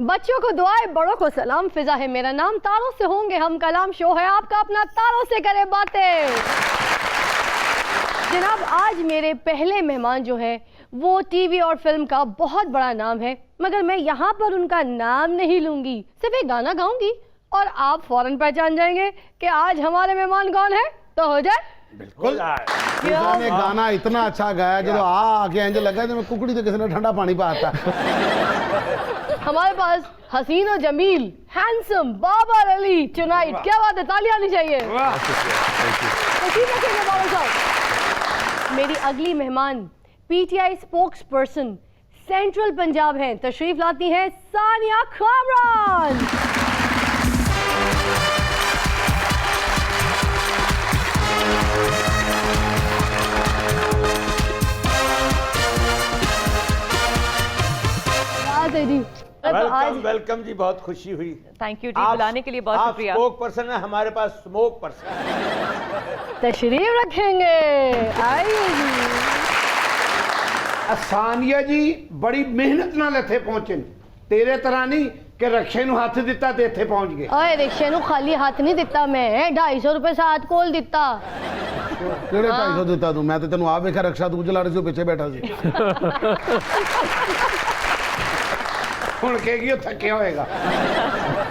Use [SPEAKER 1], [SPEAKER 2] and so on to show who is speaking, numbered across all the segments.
[SPEAKER 1] बच्चों को दुआएं, बड़ों को सलाम। फिजा है मेरा नाम, तारों से होंगे हम कलाम। शो है आपका अपना, तारों से करे बातें। जनाब, आज मेरे पहले मेहमान जो है वो टीवी और फिल्म का बहुत बड़ा नाम है, मगर मैं यहाँ पर उनका नाम नहीं लूंगी, सिर्फ एक गाना गाऊंगी और आप फौरन पहचान जाएंगे कि आज हमारे मेहमान कौन है। तो हो जाए?
[SPEAKER 2] बिल्कुल।
[SPEAKER 3] ने गाना इतना अच्छा गाया जो आके इंज लगा मैं कुकड़ी तो किसी ने ठंडा पानी पाता।
[SPEAKER 1] हमारे पास हसीन और जमील हैंडसम बाबर अली टुनाइट। क्या बात है, तालियां आनी चाहिए। बाबर साहब, मेरी अगली मेहमान PTI spokes person central Punjab हैं, तशरीफ लाती हैं सानिया कामरान।
[SPEAKER 2] वेलकम जी, बहुत खुशी हुई।
[SPEAKER 4] थैंक यू जी, बुलाने के लिए बहुत शुक्रिया।
[SPEAKER 2] स्पोक पर्सन है, हमारे पास स्मोक पर्सन।
[SPEAKER 1] तशरीफ रखेंगे, आइए जी।
[SPEAKER 5] सानिया जी बड़ी मेहनत नाल इत्थे पहुंचे, तेरे तरह नहीं कि रक्षे नूं हथ दिता ते इत्थे पहुंच गए।
[SPEAKER 1] ओए रिक्शे नूं खाली हाथ नहीं दिता मैं, 250 रुपए साथ कोल दिता।
[SPEAKER 3] ਕਿਹੜੇ 250 ਦਿੱਤਾ ਤੂੰ? ਮੈਂ ਤੇ ਤੈਨੂੰ ਆਪ ਵੇਖਿਆ ਰਕਸ਼ਾ ਤੂੰ ਚਲਾ ਰਹੀ ਸੀ, ਪਿੱਛੇ ਬੈਠਾ ਸੀ।
[SPEAKER 5] ਹੁਣ ਕਹੇਗੀ ਉਹ ਥੱਕਿਆ होएगा।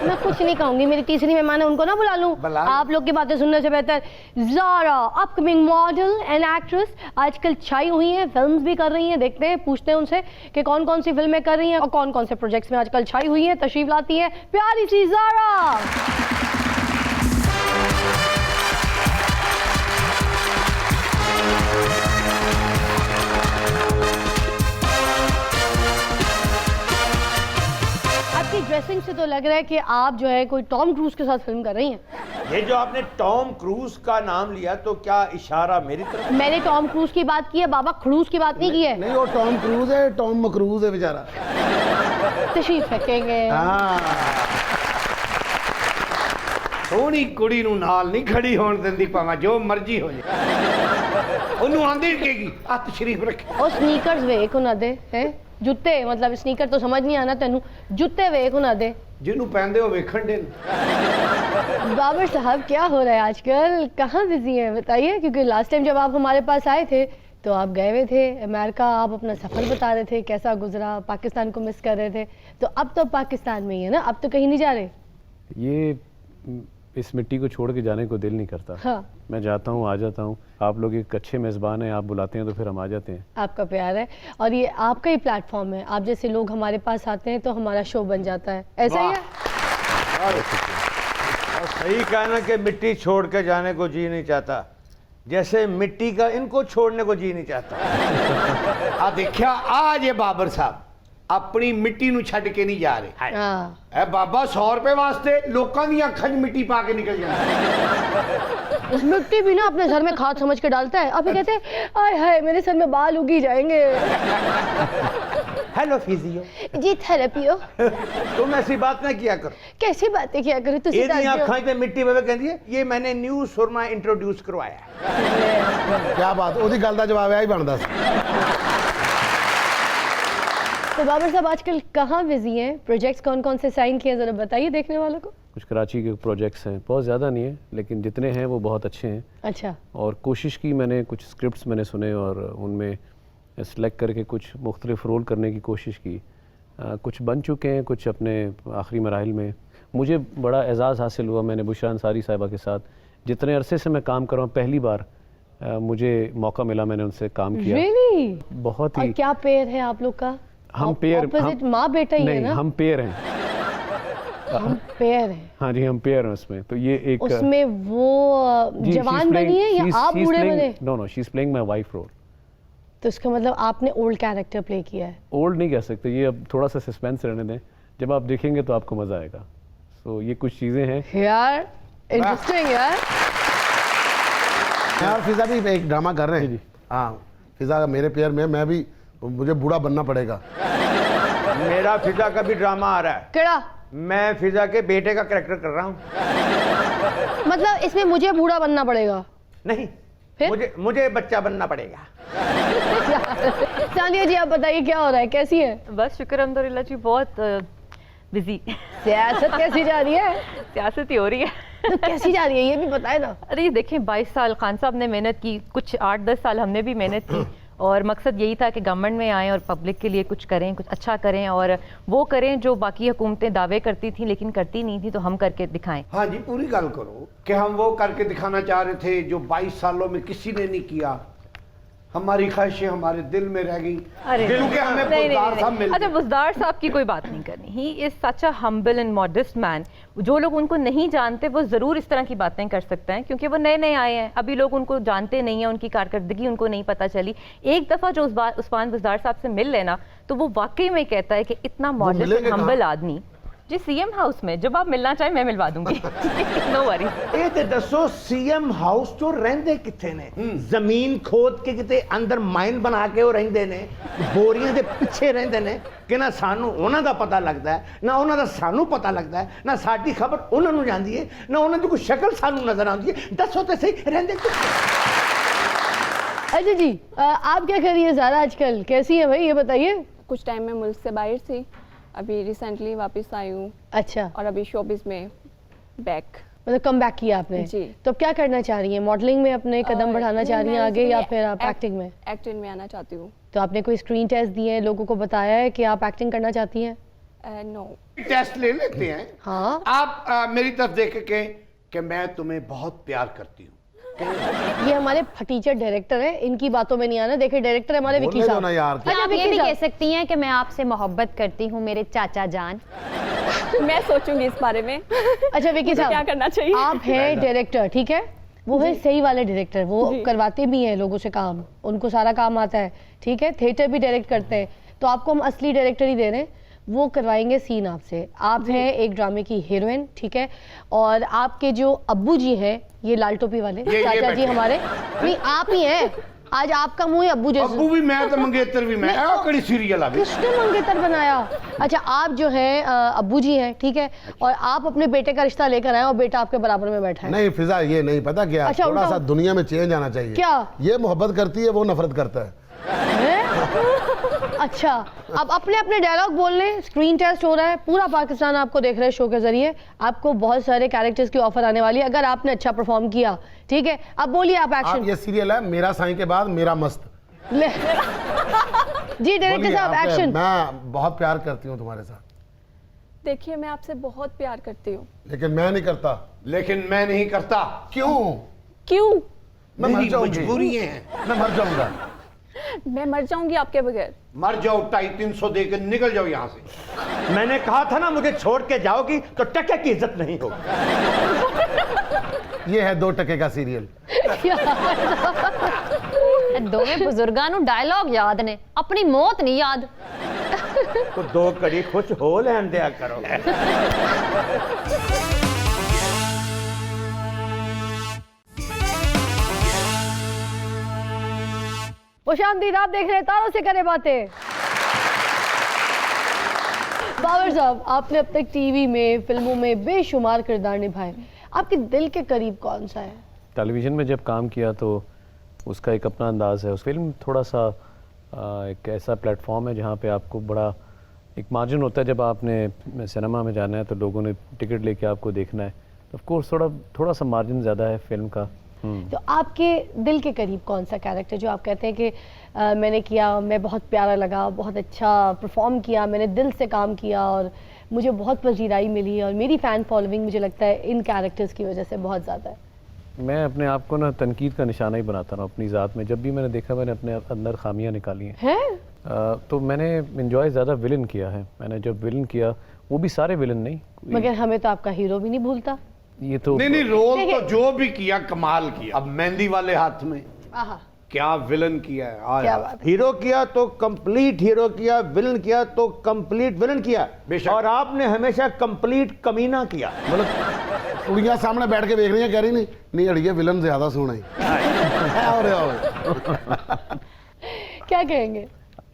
[SPEAKER 1] मैं कुछ नहीं कहूंगी, मेरी तीसरी मेहमान है, उनको ना बुला लूं? आप लोग की बातें सुनने से बेहतर Zara upcoming model and actress, आजकल छाई हुई हैं, फिल्म्स भी कर रही हैं। देखते हैं, पूछते हैं उनसे कि कौन कौन सी फिल्में कर रही हैं और कौन कौन से प्रोजेक्ट्स में आजकल छाई हुई हैं। तशरीफ लाती हैं प्यारी सी ज़ारा। ड्रेसिंग से तो लग रहा है कि आप जो है कोई टॉम क्रूज के साथ फिल्म कर रही हैं।
[SPEAKER 2] ये जो आपने टॉम क्रूज का नाम लिया तो क्या इशारा मेरी तरफ?
[SPEAKER 1] मैंने टॉम क्रूज की बात की है, बाबा खड़ूस की बात नहीं की है।
[SPEAKER 3] नहीं, वो टॉम क्रूज है, टॉम मक्रूज है बेचारा।
[SPEAKER 1] तशरीफ रखेंगे।
[SPEAKER 5] सोहनी कुड़ी नूं नाल नहीं खड़ी होण दिंदी, भावें जो मर्जी हो जाए। ओनू आंदी कहेगी आ तशरीफ रखे।
[SPEAKER 1] और स्नीकर्स वेख उन्हां दे हैं, जुत्ते, मतलब स्नीकर तो समझ नहीं आना तेनू, जुत्ते वेख उन्हां दे
[SPEAKER 5] जिन्हों पहनते हो वेखण दे।
[SPEAKER 1] बाबर साहब, क्या हो रहा है आजकल, कहाँ बिजी हैं बताइए? क्योंकि लास्ट टाइम जब आप हमारे पास आए थे तो आप गए हुए थे अमेरिका, आप अपना सफ़र बता रहे थे कैसा गुजरा, पाकिस्तान को मिस कर रहे थे। तो अब तो पाकिस्तान में ही है ना, अब तो कहीं नहीं जा रहे?
[SPEAKER 6] ये इस मिट्टी को छोड़ के जाने को दिल नहीं करता।
[SPEAKER 1] हाँ।
[SPEAKER 6] मैं जाता हूँ, आ जाता हूँ। आप लोग एक अच्छे मेज़बान हैं, आप बुलाते हैं तो फिर हम आ जाते हैं।
[SPEAKER 1] आपका प्यार है और ये आपका ही प्लेटफॉर्म है, आप जैसे लोग हमारे पास आते हैं तो हमारा शो बन जाता है, ऐसा ही है।
[SPEAKER 2] और सही कहना कि मिट्टी छोड़ के जाने को जी नहीं चाहता, जैसे मिट्टी का इनको छोड़ने को जी नहीं चाहता।
[SPEAKER 5] आ देखिया, आज ये बाबर साहब अपनी मिट्टी नूं छड्ड के नहीं जा रहे।
[SPEAKER 1] हाँ।
[SPEAKER 5] ए बाबा 100 रुपए वास्ते लोकां दी अखां 'च मिट्टी पा के निकल जांदा।
[SPEAKER 1] मिट्टी भी ना अपने सर में खाद समझ के डालता है। अभी कहते हैं आय हाय मेरे सर में बाल उगी जाएंगे।
[SPEAKER 2] हेलो फिजियो
[SPEAKER 1] जी, थेरेपी हो।
[SPEAKER 2] तुम ऐसी बात ना किया करो।
[SPEAKER 1] कैसी बातें किया करो तुसी?
[SPEAKER 2] अखां पे मिट्टी वे कहंदी है ये मैंने न्यू सुरमा इंट्रोड्यूस करवाया।
[SPEAKER 3] क्या बात, ओदी गल दा जवाब आ ही बनदा सी।
[SPEAKER 1] तो बाबर साहब आजकल कहाँ बिजी हैं? प्रोजेक्ट्स कौन कौन से साइन किए, जरा बताइए देखने वालों को।
[SPEAKER 6] कुछ कराची के प्रोजेक्ट्स हैं, बहुत ज़्यादा नहीं है, लेकिन जितने हैं वो बहुत अच्छे हैं।
[SPEAKER 1] अच्छा।
[SPEAKER 6] और कोशिश की मैंने, कुछ स्क्रिप्ट्स मैंने सुने और उनमें सेलेक्ट करके कुछ मुख्तलिफ रोल करने की कोशिश की। कुछ बन चुके हैं, कुछ अपने आखिरी मराहिल में। मुझे बड़ा एजाज़ हासिल हुआ, मैंने बुशरा अंसारी साहिबा के साथ जितने अरसे से मैं काम कर रहा हूँ, पहली बार मुझे मौका मिला, मैंने उनसे काम किया।
[SPEAKER 1] Really?
[SPEAKER 6] बहुत ही।
[SPEAKER 1] और क्या पेयर है आप लोग का?
[SPEAKER 6] हम पेयर,
[SPEAKER 1] माँ बेटा ही है ना?
[SPEAKER 6] हम पेयर हैं।
[SPEAKER 1] हम पेयर हैं।
[SPEAKER 6] हाँ जी, हम पेयर हैं उसमें। तो ये एक
[SPEAKER 1] उसमें वो जवान बनी है या आप बूढ़े बने?
[SPEAKER 6] No, she is playing my wife role.
[SPEAKER 1] तो इसका मतलब आपने ओल्ड कैरेक्टर प्ले किया है?
[SPEAKER 6] ओल्ड नहीं कह सकते, ये अब थोड़ा सा सस्पेंस रहने दें, जब आप देखेंगे तो आपको मजा आएगा। सो ये कुछ चीजें हैं
[SPEAKER 1] यार, इंटरेस्टिंग यार।
[SPEAKER 3] फिजा भी एक ड्रामा कर रहे हैं। हाँ, फिजा मेरे पेयर में, मैं भी, मुझे बूढ़ा बनना पड़ेगा।
[SPEAKER 2] मेरा फिजा का भी ड्रामा आ रहा है।
[SPEAKER 1] केड़ा?
[SPEAKER 2] मैं फिजा के बेटे का कैरेक्टर कर रहा हूँ।
[SPEAKER 1] मतलब इसमें मुझे बूढ़ा बनना पड़ेगा?
[SPEAKER 2] नहीं,
[SPEAKER 1] फिर?
[SPEAKER 2] मुझे बच्चा बनना पड़ेगा।
[SPEAKER 1] सानिया जी आप बताइए क्या हो रहा है, कैसी है?
[SPEAKER 4] बस शुक्र अल्हम्दुलिल्लाह जी, बहुत बिजी।
[SPEAKER 1] सियासत कैसी जा रही है?
[SPEAKER 4] सियासत ही हो रही है।
[SPEAKER 1] तो कैसी जा रही है ये भी बताए ना।
[SPEAKER 4] अरे ये देखें, 22 साल खान साहब ने मेहनत की, कुछ 8-10 साल हमने भी मेहनत की, और मकसद यही था कि गवर्नमेंट में आएँ और पब्लिक के लिए कुछ करें, कुछ अच्छा करें, और वो करें जो बाकी हुकूमतें दावे करती थी लेकिन करती नहीं थी, तो हम करके दिखाएं।
[SPEAKER 5] हाँ जी, पूरी गल करो कि हम वो करके दिखाना चाह रहे थे जो 22 सालों में किसी ने नहीं किया। हमारी ख्वाहिशें हमारे दिल में रह गई, क्योंकि हमें बुज़दार साहब मिल
[SPEAKER 4] अच्छा, बुज़दार साहब की कोई बात नहीं करनी। He is such a humble and modest man. जो लोग उनको नहीं जानते वो ज़रूर इस तरह की बातें कर सकते हैं, क्योंकि वो नए नए आए हैं, अभी लोग उनको जानते नहीं हैं, उनकी कारकर्दगी उनको नहीं पता चली। एक दफ़ा जो उस्मान बुज़दार साहब से मिल लेना तो वो वाकई में कहता है कि इतना मॉडेस्ट एंड हम्बल आदमी जी सीएम हाउस में, जब आप मिलना चाहें मैं मिलवा दूंगी। No worries.
[SPEAKER 2] ਇਹ ਤੇ ਦੱਸੋ ਸੀਐਮ ਹਾਊਸ ਤੋਂ ਰਹਿੰਦੇ ਕਿੱਥੇ ਨੇ? ਜ਼ਮੀਨ ਖੋਦ ਕੇ ਕਿਤੇ ਅੰਦਰ ਮਾਈਨ ਬਣਾ ਕੇ ਉਹ ਰਹਿੰਦੇ ਨੇ, ਬੋਰੀਆਂ ਦੇ ਪਿੱਛੇ ਰਹਿੰਦੇ ਨੇ ਕਿ ਨਾ ਸਾਨੂੰ ਉਹਨਾਂ ਦਾ ਪਤਾ ਲੱਗਦਾ ਹੈ, ਨਾ ਉਹਨਾਂ ਦਾ ਸਾਨੂੰ ਪਤਾ ਲੱਗਦਾ ਹੈ, ਨਾ ਸਾਡੀ ਖਬਰ ਉਹਨਾਂ ਨੂੰ ਜਾਂਦੀ ਹੈ, ਨਾ ਉਹਨਾਂ ਦੀ ਕੋਈ ਸ਼ਕਲ ਸਾਨੂੰ ਨਜ਼ਰ ਆਉਂਦੀ ਹੈ। ਦੱਸੋ ਤੇ ਸਹੀ ਰਹਿੰਦੇ ਕਿੱਥੇ?
[SPEAKER 1] अच्छा जी, आप क्या कर रही है ज़ारा आजकल? कैसी है भाई ये बताइए।
[SPEAKER 7] कुछ टाइम में मुल्क से बाहर थी, अभी रिसेंटली वापस आई हूँ
[SPEAKER 1] अच्छा,
[SPEAKER 7] और अभी शोबिस में बैक।
[SPEAKER 1] मतलब कम बैक किया आपने
[SPEAKER 7] जी।
[SPEAKER 1] तो अब क्या करना चाह रही हैं? मॉडलिंग में अपने कदम बढ़ाना चाह रही हैं आगे, या फिर आप एक्टिंग में?
[SPEAKER 7] एक्टिंग में आना चाहती हूँ।
[SPEAKER 1] तो आपने कोई स्क्रीन टेस्ट दिए हैं, लोगों को बताया है कि आप एक्टिंग करना चाहती हैं?
[SPEAKER 7] नो।
[SPEAKER 5] टेस्ट ले लेते हैं।
[SPEAKER 1] हाँ।
[SPEAKER 5] आप मेरी तरफ देख के कि मैं तुम्हें बहुत प्यार करती हूँ।
[SPEAKER 1] ये हमारे फटीचर डायरेक्टर हैं, इनकी बातों में नहीं आना। देखिए डायरेक्टर हमारे विक्की
[SPEAKER 3] बोलने दो
[SPEAKER 1] साहब।
[SPEAKER 3] ना यार।
[SPEAKER 1] अच्छा,
[SPEAKER 8] आप ये
[SPEAKER 1] विक्की
[SPEAKER 8] भी कह
[SPEAKER 1] साहब।
[SPEAKER 8] सकती हैं कि मैं आपसे मोहब्बत करती हूँ मेरे चाचा जान।
[SPEAKER 7] मैं सोचूंगी इस बारे में।
[SPEAKER 1] अच्छा विक्की
[SPEAKER 7] मुझे
[SPEAKER 1] साहब,
[SPEAKER 7] क्या करना चाहिए?
[SPEAKER 1] आप हैं डायरेक्टर, ठीक है? वो है सही वाले डायरेक्टर, वो करवाते भी हैं लोगों से काम, उनको सारा काम आता है, ठीक है? थिएटर भी डायरेक्ट करते हैं, तो आपको हम असली डायरेक्टर ही दे रहे हैं, वो करवाएंगे सीन आपसे। आप हैं एक ड्रामे की हीरोइन, ठीक है? और आपके जो अब्बू जी हैं, ये लाल टोपी वाले
[SPEAKER 5] ये
[SPEAKER 1] चाचा जी
[SPEAKER 5] बैठे हैं।
[SPEAKER 1] हमारे, नहीं आप ही हैं। आज आपका मुंह ही अब्बू जैसे।
[SPEAKER 5] अब्बू भी मैं तो मंगेतर भी मैं।
[SPEAKER 1] नहीं,
[SPEAKER 5] कड़ी सीरियल अभी
[SPEAKER 1] किसने मंगेतर बनाया? अच्छा आप जो हैं अब्बू जी हैं, ठीक है? और आप अपने बेटे का रिश्ता लेकर आए और बेटा आपके बराबर में बैठा है।
[SPEAKER 3] नहीं फिजा, ये नहीं पता क्या,
[SPEAKER 1] अच्छा,
[SPEAKER 3] थोड़ा
[SPEAKER 1] उल्टा-
[SPEAKER 3] सा दुनिया में चेंज आना चाहिए।
[SPEAKER 1] क्या?
[SPEAKER 3] ये मोहब्बत करती है, वो नफरत करता है।
[SPEAKER 1] हैं? अच्छा, अब अपने अपने डायलॉग बोल लें। स्क्रीन टेस्ट हो रहा है, पूरा पाकिस्तान आपको देख रहा है शो के जरिए। आपको बहुत सारे कैरेक्टर्स की ऑफर आने वाली है अगर आपने अच्छा परफॉर्म किया, ठीक है? अब बोलिए आप
[SPEAKER 3] आप
[SPEAKER 1] एक्शन।
[SPEAKER 3] ये सीरियल है मेरा साईं के बाद मेरा मस्त।
[SPEAKER 1] जी डायरेक्टर
[SPEAKER 3] बोलिए,
[SPEAKER 1] साहब
[SPEAKER 3] आप-
[SPEAKER 1] एक्शन।
[SPEAKER 3] मैं बहुत प्यार करती हूँ तुम्हारे साथ,
[SPEAKER 7] देखिए मैं आपसे बहुत प्यार करती हूँ।
[SPEAKER 3] लेकिन मैं नहीं करता।
[SPEAKER 5] लेकिन मैं नहीं करता।
[SPEAKER 3] क्यों?
[SPEAKER 7] क्यों?
[SPEAKER 3] मैं मर
[SPEAKER 5] मेरी
[SPEAKER 3] जाऊंगी,
[SPEAKER 5] मजबूरियां हैं।
[SPEAKER 3] मैं मर जाऊंगा।
[SPEAKER 7] मैं मर जाऊंगी आपके बगैर।
[SPEAKER 5] मर जाओ, 250-300 दे के निकल जाओ यहाँ से।
[SPEAKER 2] मैंने कहा था ना मुझे छोड़ के जाओगी तो टके की इज्जत नहीं होगी।
[SPEAKER 3] ये है 2 टके का सीरियल।
[SPEAKER 8] दोवें बुजुर्गां नूं डायलॉग याद ने, अपनी मौत नहीं याद।
[SPEAKER 2] तो 2 कड़ी खुश हो लैन दिया करो।
[SPEAKER 1] वो शांति रात देख रहे हैं, तारों से करे बातें। बाबर साहब, आपने अब तक टीवी में, फिल्मों में बेशुमार किरदार निभाए, आपके दिल के करीब कौन सा है?
[SPEAKER 6] टेलीविज़न में जब काम किया तो उसका एक अपना अंदाज़ है। उस फिल्म थोड़ा सा एक ऐसा प्लेटफॉर्म है जहाँ पे आपको बड़ा एक मार्जिन होता है। जब आपने सिनेमा में जाना है तो लोगों ने टिकट लेके आपको देखना है, तो ऑफ कोर्स थोड़ा सा मार्जिन ज़्यादा है फिल्म का।
[SPEAKER 1] तो आपके दिल के करीब कौन सा कैरेक्टर जो आप कहते हैं कि मैंने किया, मैं बहुत प्यारा लगा, बहुत अच्छा परफॉर्म किया, मैंने दिल से काम किया और मुझे बहुत पजीराई मिली और मेरी फ़ैन फॉलोइंग मुझे लगता है इन कैरेक्टर्स की वजह से बहुत ज़्यादा है?
[SPEAKER 6] मैं अपने आप को ना तनकीद का निशाना ही बनाता रहा अपनी ज़ात में। जब भी मैंने देखा मैंने अपने अंदर खामियां निकाली हैं। तो मैंने इन्जॉय ज़्यादा विलन किया है। मैंने जब विलन किया, वो भी सारे विलन नहीं,
[SPEAKER 1] मगर हमें तो आपका हीरो भी नहीं भूलता।
[SPEAKER 6] ये तो
[SPEAKER 5] नहीं रोल तो जो भी किया कमाल किया। अब मेहंदी वाले हाथ में
[SPEAKER 1] आहा,
[SPEAKER 5] क्या विलन किया है।
[SPEAKER 1] क्या बात है।
[SPEAKER 2] हीरो किया तो कंप्लीट हीरो किया, विलन किया तो कंप्लीट विलन किया,
[SPEAKER 5] बेशक।
[SPEAKER 2] और आपने हमेशा कंप्लीट कमीना किया।
[SPEAKER 3] मतलब कुड़ियाँ सामने बैठ के देख रही हैं, कह रही नहीं अड़िए विलन ज्यादा सोना ही।
[SPEAKER 1] क्या कहेंगे?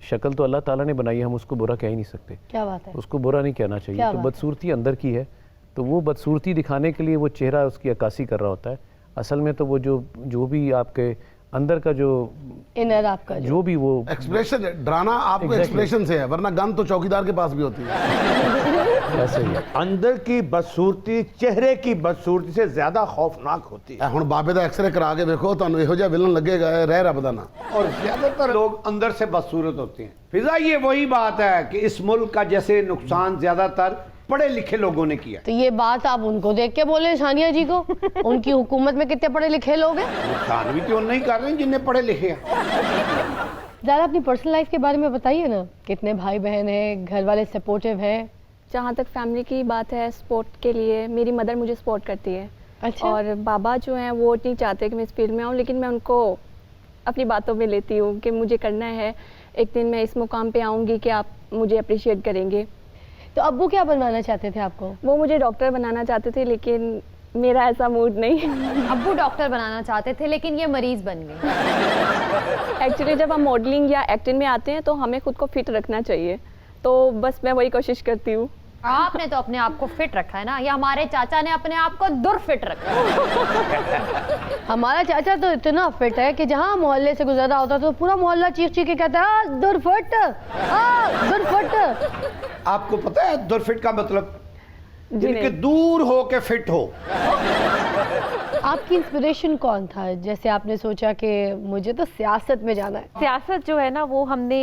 [SPEAKER 6] शक्ल तो अल्लाह ताला ने बनाई है, हम उसको बुरा कह ही नहीं सकते।
[SPEAKER 1] क्या बात है?
[SPEAKER 6] उसको बुरा नहीं कहना चाहिए।
[SPEAKER 1] क्या
[SPEAKER 6] तो
[SPEAKER 1] बात?
[SPEAKER 6] बदसूरती अंदर की है, तो वो बदसूरती दिखाने के लिए वो चेहरा उसकी अक्कासी कर रहा होता है। असल में तो वो जो भी आपके अंदर का जो
[SPEAKER 1] इनर आपका
[SPEAKER 6] जो भी वो
[SPEAKER 3] एक्सप्रेशन, डराना आपको
[SPEAKER 6] Exactly.
[SPEAKER 3] एक्सप्रेशन से है, वरना गन तो चौकीदार के पास भी होती है।
[SPEAKER 6] वैसे ही है।
[SPEAKER 2] अंदर की बदसूरती चेहरे की बदसूरती से ज्यादा खौफनाक होती है।
[SPEAKER 3] ਹੁਣ ਬਾਬੇ ਦਾ ਐਕਸਰੇ ਕਰਾ ਕੇ ਵੇਖੋ ਤੁਹਾਨੂੰ ਇਹੋ ਜਿਹਾ ਵਿਲਨ ਲੱਗੇਗਾ ਇਹ ਰਹਿ ਰੱਬ ਦਾ ਨਾ।
[SPEAKER 5] और ज्यादातर लोग अंदर से बदसूरत होते हैं। फिजा ये वही बात है कि इस मुल्क का जैसे नुकसान ज्यादातर पढ़े लिखे लोगों ने किया।
[SPEAKER 1] तो ये बात आप उनको देख के बोले सानिया जी को? उनकी हुकूमत में कितने पढ़े लिखे लोग हैं?
[SPEAKER 5] नुकसान भी क्यों नहीं कर रहे हैं जिन्हें पढ़े लिखे हैं।
[SPEAKER 1] ज़रा अपनी पर्सनल लाइफ के बारे में बताइए ना, कितने भाई बहन हैं, घर वाले सपोर्टिव हैं?
[SPEAKER 7] जहाँ तक फैमिली की बात है, स्पोर्ट के लिए मेरी मदर मुझे सपोर्ट करती है।
[SPEAKER 1] अच्छा।
[SPEAKER 7] और बाबा जो हैं वो नहीं चाहते कि मैं इस फील्ड में आऊँ, लेकिन मैं उनको अपनी बातों में लेती हूँ कि मुझे करना है, एक दिन मैं इस मुकाम पे आऊँगी कि आप मुझे अप्रिशिएट करेंगे।
[SPEAKER 1] तो अब्बू क्या बनवाना चाहते थे आपको?
[SPEAKER 7] वो मुझे डॉक्टर बनाना चाहते थे, लेकिन मेरा ऐसा मूड नहीं।
[SPEAKER 8] अब्बू डॉक्टर बनाना चाहते थे लेकिन ये मरीज बन गए।
[SPEAKER 7] एक्चुअली जब हम मॉडलिंग या एक्टिंग में आते हैं तो हमें खुद को फिट रखना चाहिए, तो बस मैं वही कोशिश करती हूँ।
[SPEAKER 8] आपने तो अपने आप को फिट रखा है ना, या हमारे चाचा ने अपने आप को दुर्फिट रखा है।
[SPEAKER 1] हमारा चाचा तो इतना फिट है कि जहाँ मोहल्ले से गुजर रहा होता तो पूरा मोहल्ला चीख चीख के कहता है दुर्फिट, दुर्फिट।
[SPEAKER 5] आपको पता है दुर्फिट का मतलब?
[SPEAKER 7] जी
[SPEAKER 5] जिनके
[SPEAKER 7] नहीं।
[SPEAKER 5] दूर हो के फिट हो।
[SPEAKER 1] आपकी इंस्पिरेशन कौन था, जैसे आपने सोचा कि मुझे तो सियासत में जाना है?
[SPEAKER 4] सियासत जो है ना वो हमने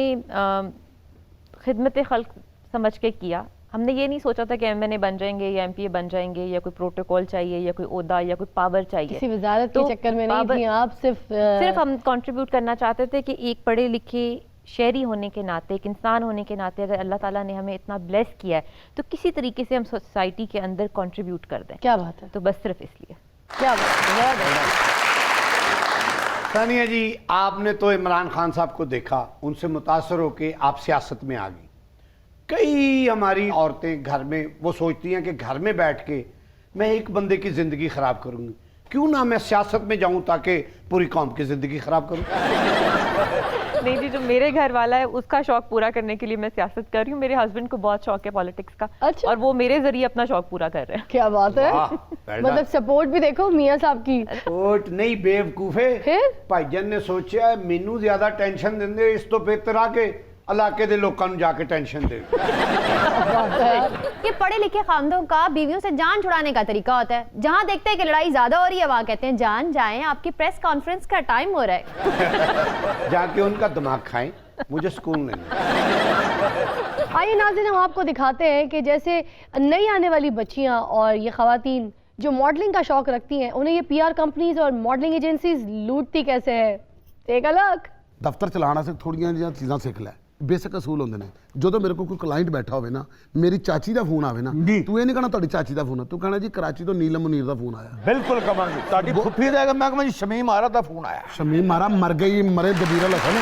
[SPEAKER 4] खिदमत खल्क समझ के किया। हमने ये नहीं सोचा था कि एमएनए बन जाएंगे या एमपीए बन जाएंगे या कोई प्रोटोकॉल चाहिए या कोई ओहदा या कोई पावर चाहिए।
[SPEAKER 1] किसी वजारत
[SPEAKER 4] तो
[SPEAKER 1] के चक्कर में नहीं
[SPEAKER 4] पावर-
[SPEAKER 1] थी आप,
[SPEAKER 4] सिर्फ हम कंट्रीब्यूट करना चाहते थे कि एक पढ़े लिखे शहरी होने के नाते, एक इंसान होने के नाते, अगर अल्लाह ताला ने हमें इतना ब्लेस किया है तो किसी तरीके से हम सोसाइटी के अंदर कंट्रीब्यूट कर दें।
[SPEAKER 1] क्या बात है,
[SPEAKER 4] तो बस सिर्फ इसलिए।
[SPEAKER 1] क्या बात है, बहुत बढ़िया।
[SPEAKER 5] सानिया जी, आपने तो इमरान खान साहब को देखा, उनसे मुतासर होके आप सियासत में आ गई। कई हमारी औरतें घर में वो सोचती हैं कि घर में बैठ के मैं एक बंदे की ज़िंदगी ख़राब करूँगी, क्यों ना मैं सियासत में जाऊँ ताकि पूरी कौम की ज़िंदगी ख़राब करूँ।
[SPEAKER 4] नहीं जी, जो मेरे घर वाला है उसका शौक पूरा करने के लिए मैं सियासत कर रही हूँ। मेरे हस्बैंड को बहुत शौक है पॉलिटिक्स का।
[SPEAKER 1] अच्छा।
[SPEAKER 4] और वो मेरे जरिए अपना शौक पूरा कर रहे हैं।
[SPEAKER 1] क्या बात है,
[SPEAKER 5] वाह, well
[SPEAKER 1] मतलब
[SPEAKER 5] done।
[SPEAKER 1] सपोर्ट भी देखो मियाँ साहब की।
[SPEAKER 5] ओट नहीं बेवकूफे,
[SPEAKER 1] फिर?
[SPEAKER 5] भाईजान ने सोचा मैनू ज्यादा टेंशन देंगे, इस तो बेहतर आ के इलाके दे लोगों को जाके टेंशन दे।
[SPEAKER 8] ये पढ़े लिखे खानदानों का बीवियों से जान छुड़ाने का तरीका होता है। जहाँ देखते हैं कि लड़ाई ज्यादा हो रही है वहाँ कहते हैं जान जाएं, आपकी प्रेस कॉन्फ्रेंस का टाइम हो रहा है।
[SPEAKER 5] जाके उनका दिमाग खाएं, मुझे सुकून नहीं।
[SPEAKER 1] आइए नाज़रीन, हम आपको दिखाते हैं कि जैसे नई आने वाली बच्चियां और ये ख़वातीन जो मॉडलिंग का शौक रखती हैं, उन्हें ये पीआर कंपनीज और मॉडलिंग एजेंसीज लूटती कैसे है। Take a look.
[SPEAKER 3] ਦਫ਼ਤਰ ਚਲਾਉਣਾ ਸਿੱਖ, ਥੋੜੀਆਂ ਜਿਹੀਆਂ ਚੀਜ਼ਾਂ ਸਿੱਖ ਲੈ। ਬੇਸਿਕ ਅਸੂਲ ਹੁੰਦੇ ਨੇ। ਜਦੋਂ ਮੇਰੇ ਕੋਲ ਕੋਈ ਕਲਾਇੰਟ ਬੈਠਾ ਹੋਵੇ ਨਾ, ਮੇਰੀ ਚਾਚੀ ਦਾ ਫੋਨ ਆਵੇ ਨਾ, ਤੂੰ ਇਹ ਨਹੀਂ ਕਹਣਾ ਤੁਹਾਡੀ ਚਾਚੀ ਦਾ ਫੋਨ ਆ, ਤੂੰ ਕਹਣਾ ਜੀ ਕਰਾਚੀ ਤੋਂ ਨੀਲਮ ਮੁਨੀਰ ਦਾ ਫੋਨ ਆਇਆ।
[SPEAKER 2] ਬਿਲਕੁਲ ਕਵਾਂਗੀ ਤੁਹਾਡੀ ਫੁੱਫੀ ਦਾ ਮੈਂ ਕਹਾਂ ਜੀ ਸ਼ਮੀਮ ਆਰਾ ਦਾ ਫੋਨ ਆਇਆ।
[SPEAKER 3] ਸ਼ਮੀਮ ਮਾਰਾ ਮਰ ਗਈ, ਮਰੇ ਦਬੀਰਾ ਲਖਨ।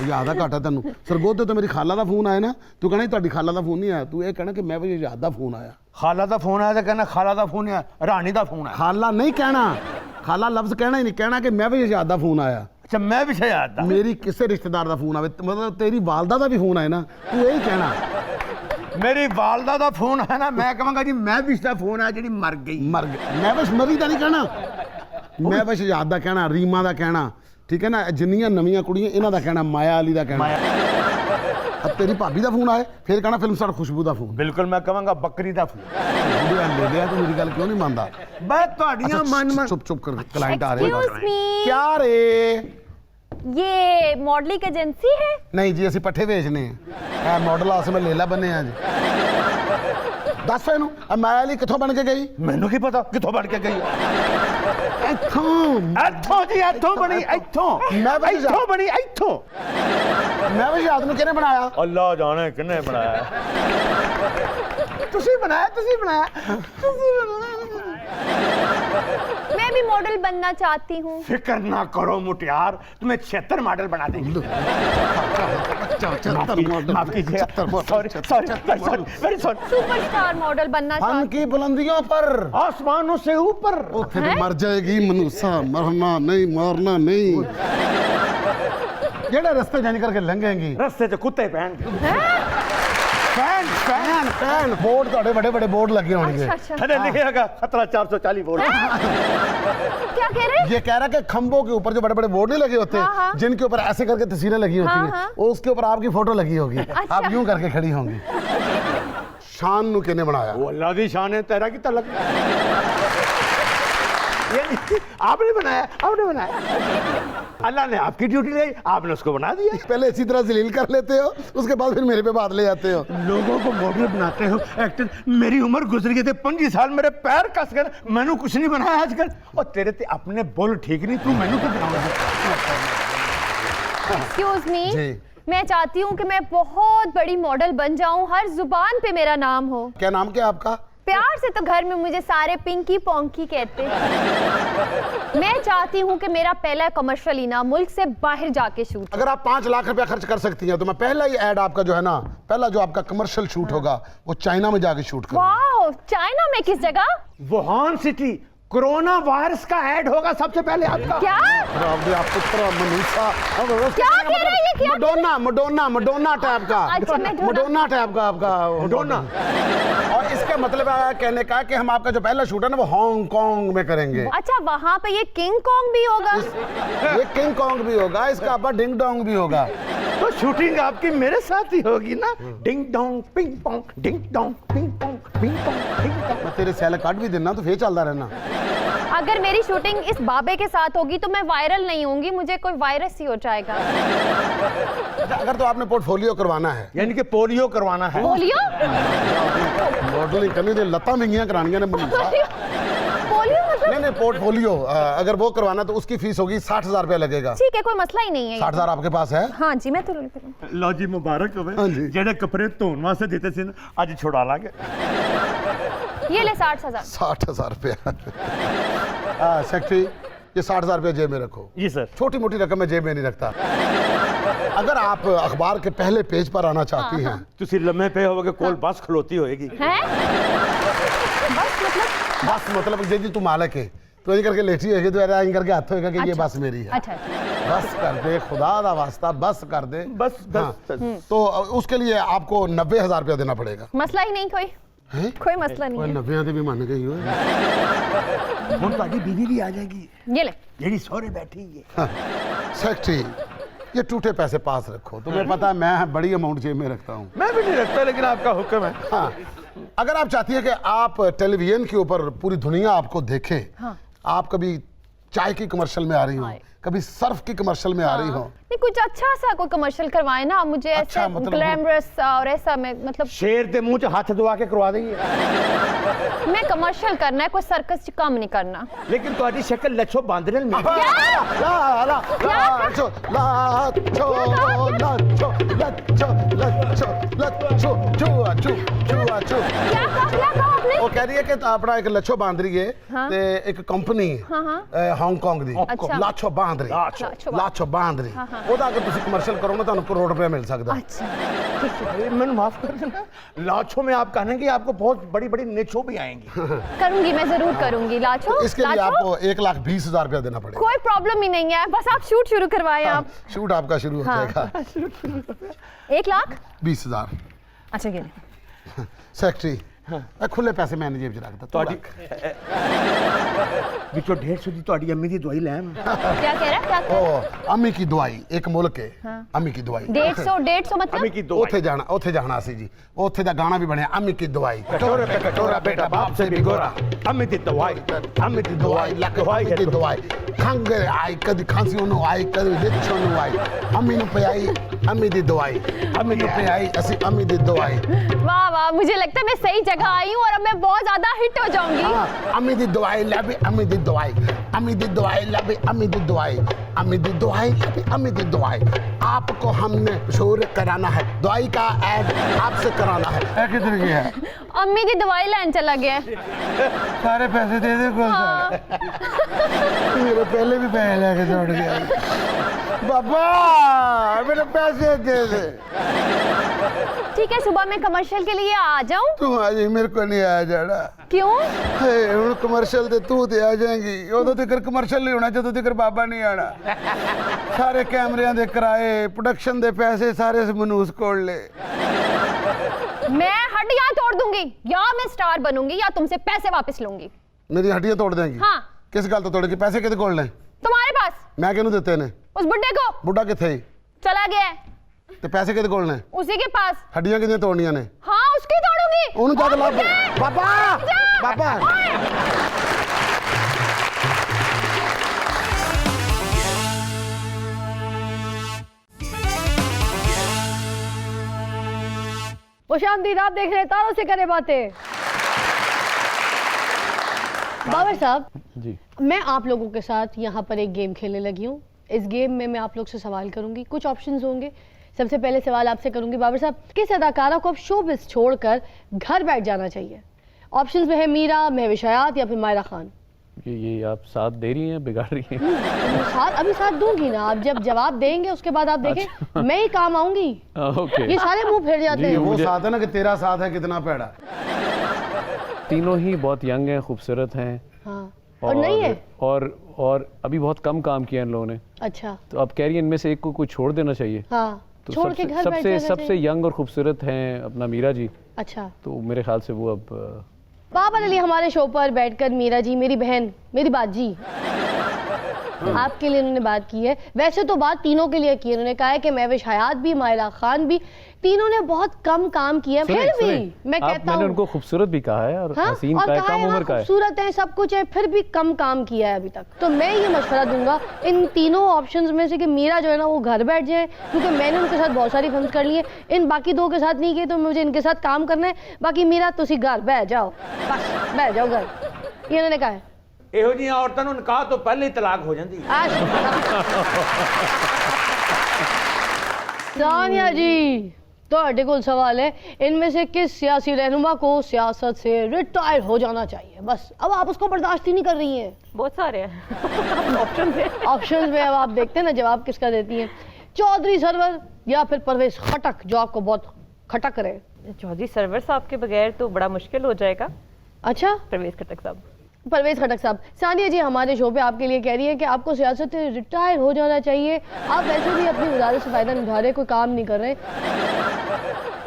[SPEAKER 3] ਯਾਦ ਆ ਘਾਟਾ ਤੈਨੂੰ। ਸਰਗੋਦ ਤੇ ਮੇਰੀ ਖਾਲਾ ਦਾ ਫੋਨ ਆਇਆ ਨਾ, ਤੂੰ ਕਹਣਾ ਤੁਹਾਡੀ ਖਾਲਾ ਦਾ ਫੋਨ ਨਹੀਂ ਆਇਆ, ਤੂੰ ਇਹ ਕਹਿਣਾ ਕਿ ਮੈਂ ਵੀ ਯਾਦ ਦਾ ਫੋਨ ਆਇਆ।
[SPEAKER 2] ਖਾਲਾ ਦਾ ਫੋਨ ਆਇਆ ਤਾਂ ਕਹਿੰਦਾ ਖਾਲਾ ਦਾ ਫੋਨ ਆਇਆ, ਰਾਣੀ ਦਾ ਫੋਨ ਆਇਆ।
[SPEAKER 3] ਖਾਲਾ ਨਹੀਂ ਕਹਿਣਾ, ਖਾਲਾ ਲਫ਼ਜ਼ ਕਹਿਣਾ ਹੀ ਨਹੀਂ, ਕਹਿਣਾ ਕਿ ਮੈਂ ਵੀ ਯਾਦ ਦਾ ਫੋਨ ਆਇਆ।
[SPEAKER 2] ਅੱਛਾ ਮੈਂ ਵੀ ਸ਼ਾਇਦ ਦਾ।
[SPEAKER 3] ਮੇਰੀ ਕਿਸੇ ਰਿਸ਼ਤੇਦਾਰ ਦਾ ਫੋਨ ਆਵੇ, ਮਤਲਬ ਤੇਰੀ ਵਾਲਦਾ ਦਾ ਵੀ ਫੋਨ ਆਏ ਨਾ, ਤੂੰ ਇਹ ਹੀ ਕਹਿਣਾ।
[SPEAKER 2] ਮੇਰੀ ਵਾਲਦਾ ਦਾ ਫੋਨ ਹੈ ਨਾ, ਮੈਂ ਕਹਾਂਗਾ ਜੀ ਮੈਂ ਵੀ ਇਸਦਾ ਫੋਨ ਆਇਆ ਜਿਹੜੀ ਮਰ ਗਈ।
[SPEAKER 3] ਮਰ ਗਈ, ਮੈਂ ਬਸ ਮਰੀ ਦਾ ਨਹੀਂ ਕਹਿਣਾ, ਮੈਂ ਬਸ ਯਾਦ ਦਾ ਕਹਿਣਾ, ਰੀਮਾ ਦਾ ਕਹਿਣਾ, ਠੀਕ ਹੈ ਨਾ। ਜਿੰਨੀਆਂ ਨਵੀਆਂ ਕੁੜੀਆਂ ਇਹਨਾਂ ਦਾ ਕਹਿਣਾ, ਮਾਇਆ ਅਲੀ ਦਾ ਕਹਿਣਾ। अब तेरी भाभी का फोन आए फिर कहना फिल्म स्टार खुशबू का फोन।
[SPEAKER 2] बिल्कुल मैं कहूँगा बकरी का फोन।
[SPEAKER 3] ले लिया तू, मेरी गल क्यों नहीं मानता?
[SPEAKER 2] मैं ਤੁਹਾਡੀਆਂ मन
[SPEAKER 3] चुप चुप कर, क्लाइंट आ रहे
[SPEAKER 8] Excuse me,
[SPEAKER 3] क्या रे?
[SPEAKER 8] ये मॉडलिंग एजेंसी है?
[SPEAKER 3] नहीं जी, असं पट्ठे बेचने हैं, मॉडल आस में लेला बने हैं जी। दस ਇਹਨੂੰ ਮਾਇਆ ਲਈ ਕਿੱਥੋਂ ਬਣ ਕੇ ਗਈ?
[SPEAKER 2] ਮੈਨੂੰ ਕੀ ਪਤਾ ਕਿੱਥੋਂ ਬਣ ਕੇ ਗਈ।
[SPEAKER 3] ਇੱਥੋਂ
[SPEAKER 2] ਜੀ ਇੱਥੋਂ ਬਣੀ, ਇੱਥੋਂ
[SPEAKER 3] ਮੈਂ ਵੀ
[SPEAKER 2] ਇੱਥੋਂ ਬਣੀ, ਇੱਥੋਂ।
[SPEAKER 3] ਮੈਂ ਵੀ ਯਾਦ ਨੂੰ ਕਿਹਨੇ ਬਣਾਇਆ?
[SPEAKER 2] ਅੱਲਾ ਜਾਣੇ ਕਿਹਨੇ ਬਣਾਇਆ।
[SPEAKER 3] ਤੁਸੀਂ ਬਣਾਇਆ, ਤੁਸੀਂ ਬਣਾਇਆ, ਤੁਸੀਂ ਬਣਾਇਆ।
[SPEAKER 8] मैं भी मॉडल बनना चाहती हूँ।
[SPEAKER 2] फिक्र ना करो मुटियार, तुम्हें 76 मॉडल बना देंगे। माफ कीजिए, सॉरी।
[SPEAKER 8] सुपरस्टार मॉडल बनना
[SPEAKER 3] फन
[SPEAKER 8] चाहती
[SPEAKER 3] की बुलंदियों पर,
[SPEAKER 2] आसमानों से ऊपर।
[SPEAKER 3] फिर मर जाएगी मनुष्य, मरना नहीं, मारना नहीं। जेड़े रास्ते जाने करके लंघेंगी,
[SPEAKER 2] रास्ते से कुत्ते पहन
[SPEAKER 3] फैन बोर्ड थोड़े बड़े बड़े बोर्ड लगे होंगे।
[SPEAKER 8] अच्छा।
[SPEAKER 2] अरे लिखेगा खतरा 440 वोल्ट।
[SPEAKER 8] क्या कह रहे?
[SPEAKER 3] ये कह रहा है कि खंभों के ऊपर जो बड़े बड़े बोर्ड नहीं लगे होते,
[SPEAKER 8] हाँ।
[SPEAKER 3] जिनके ऊपर ऐसे करके तस्वीरें लगी होती हैं,
[SPEAKER 8] हाँ।
[SPEAKER 3] उसके ऊपर आपकी फोटो लगी होगी, आप यूं करके खड़ी होंगी। शान नु किने बनाया?
[SPEAKER 2] वो अल्लाह दी शान है, तेरा की तलक। ये नहीं, आपने बनाया, आपने बनाया। अल्लाह ने आपकी ड्यूटी ली, आपने उसको बना दिया।
[SPEAKER 3] पहले इसी तरह जलील कर लेते हो, उसके बाद फिर मेरे पे बात ले जाते हो।
[SPEAKER 2] लोगों को मॉडल बनाते हो, एक्टर। मेरी उम्र गुजर गई थी 25 साल, मेरे पैर कस गए, मैंने कुछ नहीं बनाया आजकल। और तेरे ते अपने बोल ठीक नहीं, तू मैंने क्या बनाऊंगा?
[SPEAKER 8] एक्सक्यूज मी,
[SPEAKER 3] जी।
[SPEAKER 8] मैं चाहती हूँ कि मैं बहुत बड़ी मॉडल बन जाऊँ, हर जुबान पे मेरा नाम हो।
[SPEAKER 3] क्या नाम क्या आपका?
[SPEAKER 8] प्यार से तो घर में मुझे सारे पिंकी पोंकी कहते हैं। मैं चाहती हूँ कि मेरा पहला कमर्शियल ही ना मुल्क से बाहर जाके शूट।
[SPEAKER 3] अगर आप 5 लाख रुपया खर्च कर सकती हैं तो मैं पहला ही ऐड आपका जो है ना, पहला जो आपका कमर्शियल शूट होगा वो चाइना में जाके शूट करूंगा।
[SPEAKER 8] वाह, चाइना में किस जगह?
[SPEAKER 2] वुहान सिटी, कोरोना वायरस का ऐड होगा सबसे पहले आपका।
[SPEAKER 8] क्या
[SPEAKER 3] आप पुत्र मनुष्य
[SPEAKER 8] क्या कह रहे हैं? क्या
[SPEAKER 3] मडोना टाइप का।
[SPEAKER 8] अच्छा,
[SPEAKER 3] मडोना टाइप का आपका
[SPEAKER 2] मडोना।
[SPEAKER 3] और इसका मतलब कहने का कि हम आपका जो पहला शूट है ना वो हांगकांग में करेंगे।
[SPEAKER 8] अच्छा, वहाँ पे ये किंग कॉन्ग भी होगा?
[SPEAKER 3] ये किंग कॉन्ग भी होगा, इसका आपका डिंग डोंग भी होगा।
[SPEAKER 2] तो शूटिंग आपकी मेरे साथ ही होगी ना। Ding dong ping pong, ding dong ping pong, ping pong ding dong.
[SPEAKER 3] मैं तेरे सैल काट भी देना तो फिर चलता रहना।
[SPEAKER 8] अगर मेरी शूटिंग इस बाबे के साथ होगी तो मैं वायरल नहीं होंगी, मुझे कोई वायरस ही हो जाएगा।
[SPEAKER 3] अगर तो आपने पोर्टफोलियो करवाना है,
[SPEAKER 2] यानी कि पोलियो करवाना है।
[SPEAKER 8] पोलियो?
[SPEAKER 3] मॉडलिंग करनी तो लत्ता महंगियां करानियां ने मनीषा।
[SPEAKER 8] पोलियो मतलब?
[SPEAKER 3] नहीं पोर्टफोलियो अगर वो करवाना तो उसकी फीस होगी 60,000 रुपया लगेगा।
[SPEAKER 8] ठीक है, कोई मसला ही नहीं है।
[SPEAKER 3] 60,000 आपके पास है?
[SPEAKER 8] हाँ जी, मैं तो
[SPEAKER 2] लो जी, मुबारक होवे।
[SPEAKER 3] हाँ जी।
[SPEAKER 2] जेड़े कपड़े धोन वास्ते देते सी ना, आज छुड़ा लांगे।
[SPEAKER 8] ये ले 60,000।
[SPEAKER 3] 60,000 रुपया। सेक्रेटरी, ये 60,000 रुपया जेब में रखो।
[SPEAKER 2] जी सर।
[SPEAKER 3] छोटी मोटी रकम मैं जेब में नहीं रखता। अगर आप अखबार के पहले पेज पर आना चाहती हैं,
[SPEAKER 2] तुसी लम्हे पे होगे, कोल बस खलोती होएगी।
[SPEAKER 8] हैं? बस मतलब
[SPEAKER 3] जी तू मालिक है तो ये करके लेटी होगी तो ऐसा करके हाथ होएगा कि ये बस मेरी है।
[SPEAKER 8] अच्छा।
[SPEAKER 3] बस कर दे, खुदा दा वास्ता बस कर दे।
[SPEAKER 2] बस
[SPEAKER 3] तो उसके लिए आपको 90,000 रुपया देना पड़ेगा।
[SPEAKER 8] मसला ही नहीं कोई। कोई मसला नहीं है।
[SPEAKER 3] 90 भी मान गई हो।
[SPEAKER 2] हुन ताड़ी बीवी भी आ जाएगी,
[SPEAKER 8] ये ले।
[SPEAKER 2] जेड़ी सोरे बैठी है।
[SPEAKER 3] सेक्रेटरी, ये टूटे पैसे पास रखो। तुम्हें पता है मैं बड़ी अमाउंट जेब में रखता हूँ।
[SPEAKER 2] मैं भी नहीं रखता, लेकिन आपका हुक्म है।
[SPEAKER 3] हाँ, अगर आप चाहती है कि आप टेलीविजन के ऊपर पूरी दुनिया आपको देखे, आप कभी चाय की कमर्शियल में आ रही हो, कभी सर्फ की कमर्शियल में आ रही हो,
[SPEAKER 8] नहीं कुछ अच्छा सा कोई कमर्शियल करवाए ना मुझे,
[SPEAKER 3] अच्छा,
[SPEAKER 8] ऐसे
[SPEAKER 3] मतलब
[SPEAKER 8] ग्लैमरस और ऐसा मैं मतलब
[SPEAKER 2] शेर के मुंह च हाथ धुआ के करवा देंगे।
[SPEAKER 8] मैं कमर्शियल करना है, कोई सर्कस कम नहीं करना।
[SPEAKER 2] लेकिन तुम्हारी शक्ल लच्छो बांदरल में।
[SPEAKER 3] वो कह रही है कि अपना एक लच्छो बांदरी है ते एक कंपनी हांगकांग दी लाछो बांदरी, लाछो बांदरी, ਉਹਦਾ अगर ਤੁਸੀਂ कमर्शियल करो ना तो करोड़ रुपया मिल सकता है।
[SPEAKER 8] अच्छा,
[SPEAKER 2] मैंने माफ कर देना। लाछो में आप कहने कि आपको बहुत बड़ी बड़ी नेछो भी आएंगी।
[SPEAKER 8] करूंगी, मैं जरूर करूंगी। लाछो
[SPEAKER 3] इसके लिए आपको 1,20,000 रुपया देना पड़ेगा।
[SPEAKER 8] कोई प्रॉब्लम ही नहीं है, बस आप शूट शुरू करवाएं। आप
[SPEAKER 3] शूट आपका शुरू हो जाएगा।
[SPEAKER 8] 1,20,000।
[SPEAKER 3] 20,000।
[SPEAKER 8] अच्छा, ये
[SPEAKER 3] सेक्रेटरी, खुले पैसे मैंने जेब च रखता।
[SPEAKER 2] ਤੁਹਾਡੀ ਵਿੱਚੋਂ 150 ਦੀ ਤੁਹਾਡੀ ਅੰਮੀ ਦੀ ਦਵਾਈ ਲੈ ਮੈਂ।
[SPEAKER 8] क्या कह रहा है? क्या कह रहा है?
[SPEAKER 3] अम्मी की दवाई एक मुल्क है, अम्मी की दवाई
[SPEAKER 8] 150 मतलब?
[SPEAKER 2] ਅੰਮੀ ਕੀ
[SPEAKER 3] ਉੱਥੇ
[SPEAKER 2] ਦਵਾਈ।
[SPEAKER 3] ਜਾਣਾ ਸੀ ਜੀ, ਉੱਥੇ ਦਾ ਗਾਣਾ ਵੀ ਬਣਿਆ अम्मी की दवाई।
[SPEAKER 2] कटोरे पे कटोरा बेटा बाप से भी गोरा, अम्मी दी दवाई, अम्मी दी दवाई, दवाई है
[SPEAKER 3] ਦੀ ਦਵਾਈ। ਖੰਘ ਆਈ, ਕਦੀ ਖਾਂਸੀ ਉਹਨੂੰ ਆਈ, ਕਦੀ ਵਿੱਚ ਉਹਨੂੰ ਆਈ, अम्मी ਨੂੰ ਪਿਆਈ अम्मी ਦੀ ਦਵਾਈ, अम्मी ਨੂੰ ਪਿਆਈ ਅਸੀਂ अम्मी ਦੀ ਦਵਾਈ।
[SPEAKER 8] वाह वाह, मुझे लगता है मैं सही जगह आई हूँ और अब मैं बहुत ज्यादा हिट हो जाऊंगी।
[SPEAKER 3] अम्मी दी दवाई ला भी अम्मी दी दवाई, अम्मी दी दवाई ला भी अम्मी दी दवाई, अम्मी दी दवाई ला भी अम्मी दी दवाई। आपको हमने मशहूर कराना है, दवाई का ऐड आपसे कराना है। किधर गया?
[SPEAKER 8] अम्मी की दवाई लाइन चला गया।
[SPEAKER 3] सारे पैसे दे दे को। मेरे पहले भी पैसे लेके छोड़ गया। बाबा मेरे पैसे दे दे।
[SPEAKER 8] ठीक है, सुबह मैं कमर्शियल के लिए आ जाऊं?
[SPEAKER 3] तू आ जाए, मेरे को नहीं आ जाना।
[SPEAKER 8] क्यों?
[SPEAKER 3] ਹੁਣ ਕਮਰਸ਼ੀਅਲ ਤੇ ਤੂੰ ਤੇ ਆ ਜਾਏਗੀ, ਉਦੋਂ ਤੱਕ ਕਮਰਸ਼ੀਅਲ ਨਹੀਂ ਹੋਣਾ ਜਦੋਂ ਤੱਕ ਬਾਬਾ ਨਹੀਂ ਆਣਾ। ਸਾਰੇ ਕੈਮਰਿਆਂ ਦੇ ਕਿਰਾਏ, ਪ੍ਰੋਡਕਸ਼ਨ ਦੇ ਪੈਸੇ ਸਾਰੇ ਮਨੂਸ ਕੋਲ ਲੈ।
[SPEAKER 8] मैं हड्डियां तोड़ दूंगी, या मैं स्टार बनूंगी या तुमसे पैसे वापस लूंगी।
[SPEAKER 3] मेरी हड्डियां तोड़ देंगी?
[SPEAKER 8] हाँ।
[SPEAKER 3] किस गल तो तोड़ेगी? पैसे किहदे कोल ने?
[SPEAKER 8] तुम्हारे पास।
[SPEAKER 3] मैं किहनू दित्ते ने?
[SPEAKER 8] उस बुड्ढे को।
[SPEAKER 3] बुढ़ा किथे?
[SPEAKER 8] चला गया है।
[SPEAKER 3] ते पैसे किहदे कोल ने?
[SPEAKER 8] उसी के पास।
[SPEAKER 3] हड्डियां किहदियां तोड़नियां ने?
[SPEAKER 8] हाँ, उसकी तोड़ूंगी।
[SPEAKER 3] ਉਹਨੂੰ ਜਾ ਕੇ ਲੱਭ ਬਾਬਾ ਬਾਬਾ
[SPEAKER 1] वो शांति आप देख रहे हैं तारों से करे बातें। बाबर साहब
[SPEAKER 6] जी
[SPEAKER 1] मैं आप लोगों के साथ यहाँ पर एक गेम खेलने लगी हूँ। इस गेम में मैं आप लोग से सवाल करूंगी, कुछ ऑप्शंस होंगे। सबसे पहले सवाल आपसे करूंगी बाबर साहब, किस अदाकारा को अब शोबिज़ छोड़कर घर बैठ जाना चाहिए? ऑप्शंस में है मीरा, महविश हयात या फिर मायरा खान।
[SPEAKER 6] ये आप साथ दे रही हैं, बिगाड़ रही हैं?
[SPEAKER 1] अभी साथ दूंगी ना, आप जब जवाब देंगे उसके बाद आप देखें मैं ही काम आऊंगी।
[SPEAKER 6] ओके
[SPEAKER 1] ये सारे मुंह फेर जाते हैं।
[SPEAKER 3] वो साथ है ना कि तेरा साथ है कितना पैड़ा।
[SPEAKER 6] तीनों ही बहुत यंग हैं, खूबसूरत हैं।
[SPEAKER 1] हाँ और नहीं है
[SPEAKER 6] और अभी बहुत कम काम किया इन लोगों ने।
[SPEAKER 1] अच्छा
[SPEAKER 6] तो आप कह रही हैं इनमें से एक को कुछ छोड़ देना चाहिए।
[SPEAKER 1] हाँ
[SPEAKER 6] तो
[SPEAKER 1] छोड़ के घर बैठ जाना
[SPEAKER 6] सबसे
[SPEAKER 1] चाहिए।
[SPEAKER 6] यंग और खूबसूरत हैं अपना मीरा जी।
[SPEAKER 1] अच्छा
[SPEAKER 6] तो मेरे ख्याल से वो अब
[SPEAKER 1] बाबर अली हमारे शो पर बैठकर मीरा जी मेरी बहन, मेरी बाजी आपके लिए उन्होंने बात की है। वैसे तो बात तीनों के लिए की है। उन्होंने कहा है कि महविश हयात भी, मायरा खान भी, तीनों ने बहुत कम काम किया है। फिर भी मैं कहता हूँ
[SPEAKER 6] मैंने उनको खूबसूरत भी कहा है और
[SPEAKER 1] हाँ?
[SPEAKER 6] हसीन
[SPEAKER 1] और
[SPEAKER 6] का है,
[SPEAKER 1] कहा
[SPEAKER 6] कम
[SPEAKER 1] है
[SPEAKER 6] उम्र का है।
[SPEAKER 1] खूबसूरत है, सब कुछ है, फिर भी कम काम किया है अभी तक। तो मैं ये मशवरा दूंगा इन तीनों ऑप्शंस में से कि मीरा जो है ना वो घर बैठ जाए, क्योंकि मैंने उनके साथ बहुत सारी फिल्म कर ली है। इन बाकी दो के साथ नहीं किए तो मुझे इनके साथ काम करना है। बाकी मीरा तुसी घर बैठ जाओ, बस बैठ जाओ घर, ये उन्होंने कहा है।
[SPEAKER 2] ਇਹੋ ਜਿਹੀਆਂ ਔਰਤਾਂ ਨੂੰ ਨਿਕਾਹ ਤੋਂ ਪਹਿਲੇ ਹੀ ਤਲਾਕ ਹੋ ਜਾਂਦੀ ਹੈ।
[SPEAKER 1] सानिया जी ਤੁਹਾਡੇ ਕੋਲ सवाल है, इनमें से किस सियासी रहनुमा को सियासत से रिटायर हो जाना चाहिए? बस अब आप उसको बर्दाश्त ही नहीं कर रही हैं।
[SPEAKER 4] बहुत सारे हैं ऑप्शन है।
[SPEAKER 1] ऑप्शंस में अब आप देखते हैं ना जवाब किसका देती हैं, चौधरी सरवर या फिर परवेज खटक जो आपको बहुत खटक रहे।
[SPEAKER 4] चौधरी सरवर साहब के बगैर तो बड़ा मुश्किल हो जाएगा।
[SPEAKER 1] अच्छा
[SPEAKER 4] परवेज खटक साहब।
[SPEAKER 1] परवेज खटक साहब, सानिया जी हमारे शो पे आपके लिए कह रही है कि आपको सियासत से रिटायर हो जाना चाहिए। आप वैसे भी अपनी वजारत से फ़ायदा निभा रहे, कोई काम नहीं कर रहे।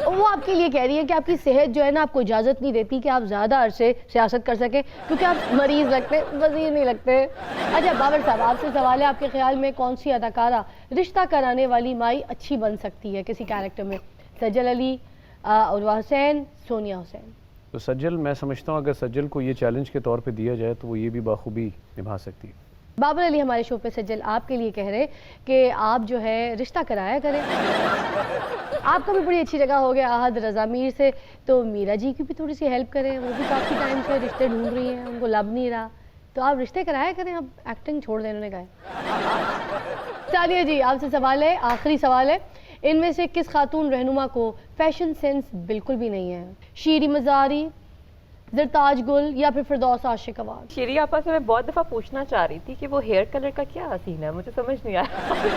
[SPEAKER 1] वो आपके लिए कह रही है कि आपकी सेहत जो है ना आपको इजाज़त नहीं देती कि आप ज़्यादा अरसे सियासत कर सकें, क्योंकि आप मरीज़ लगते, वज़ीर नहीं लगते। अच्छा बाबर साहब आपसे सवाल है, आपके ख्याल में कौन सी अदाकारा रिश्ता कराने वाली माई अच्छी बन सकती है किसी कैरेक्टर में? सज्जल अली, उर्वा हुसैन, सोनिया हुसैन?
[SPEAKER 6] तो सज्जल, मैं समझता हूँ अगर सज्जल को ये चैलेंज के तौर पे दिया जाए तो वो ये भी बाखूबी निभा सकती है।
[SPEAKER 1] बाबर अली हमारे शो पे सज्जल आपके लिए कह रहे कि आप जो है रिश्ता कराया करें। आपका भी बड़ी अच्छी जगह हो गया आहद रज़ा मीर से, तो मीरा जी की भी थोड़ी सी हेल्प करें। वो भी काफ़ी टाइम से रिश्ते ढूंढ रही हैं, उनको लब नहीं रहा, तो आप रिश्ते कराया करें, अब एक्टिंग छोड़ दें उन्होंने कहा। सानिया जी आपसे सवाल है, आखिरी सवाल है, इनमें से किस खातून रहनुमा को फैशन सेंस बिल्कुल भी नहीं है? शीरी मज़ारी, ज़रताज गुल या फिर फिरदौस आशिक अवाद?
[SPEAKER 4] शीरी आपा से मैं बहुत दफ़ा पूछना चाह रही थी कि वो हेयर कलर का क्या सीन है, मुझे समझ नहीं आया।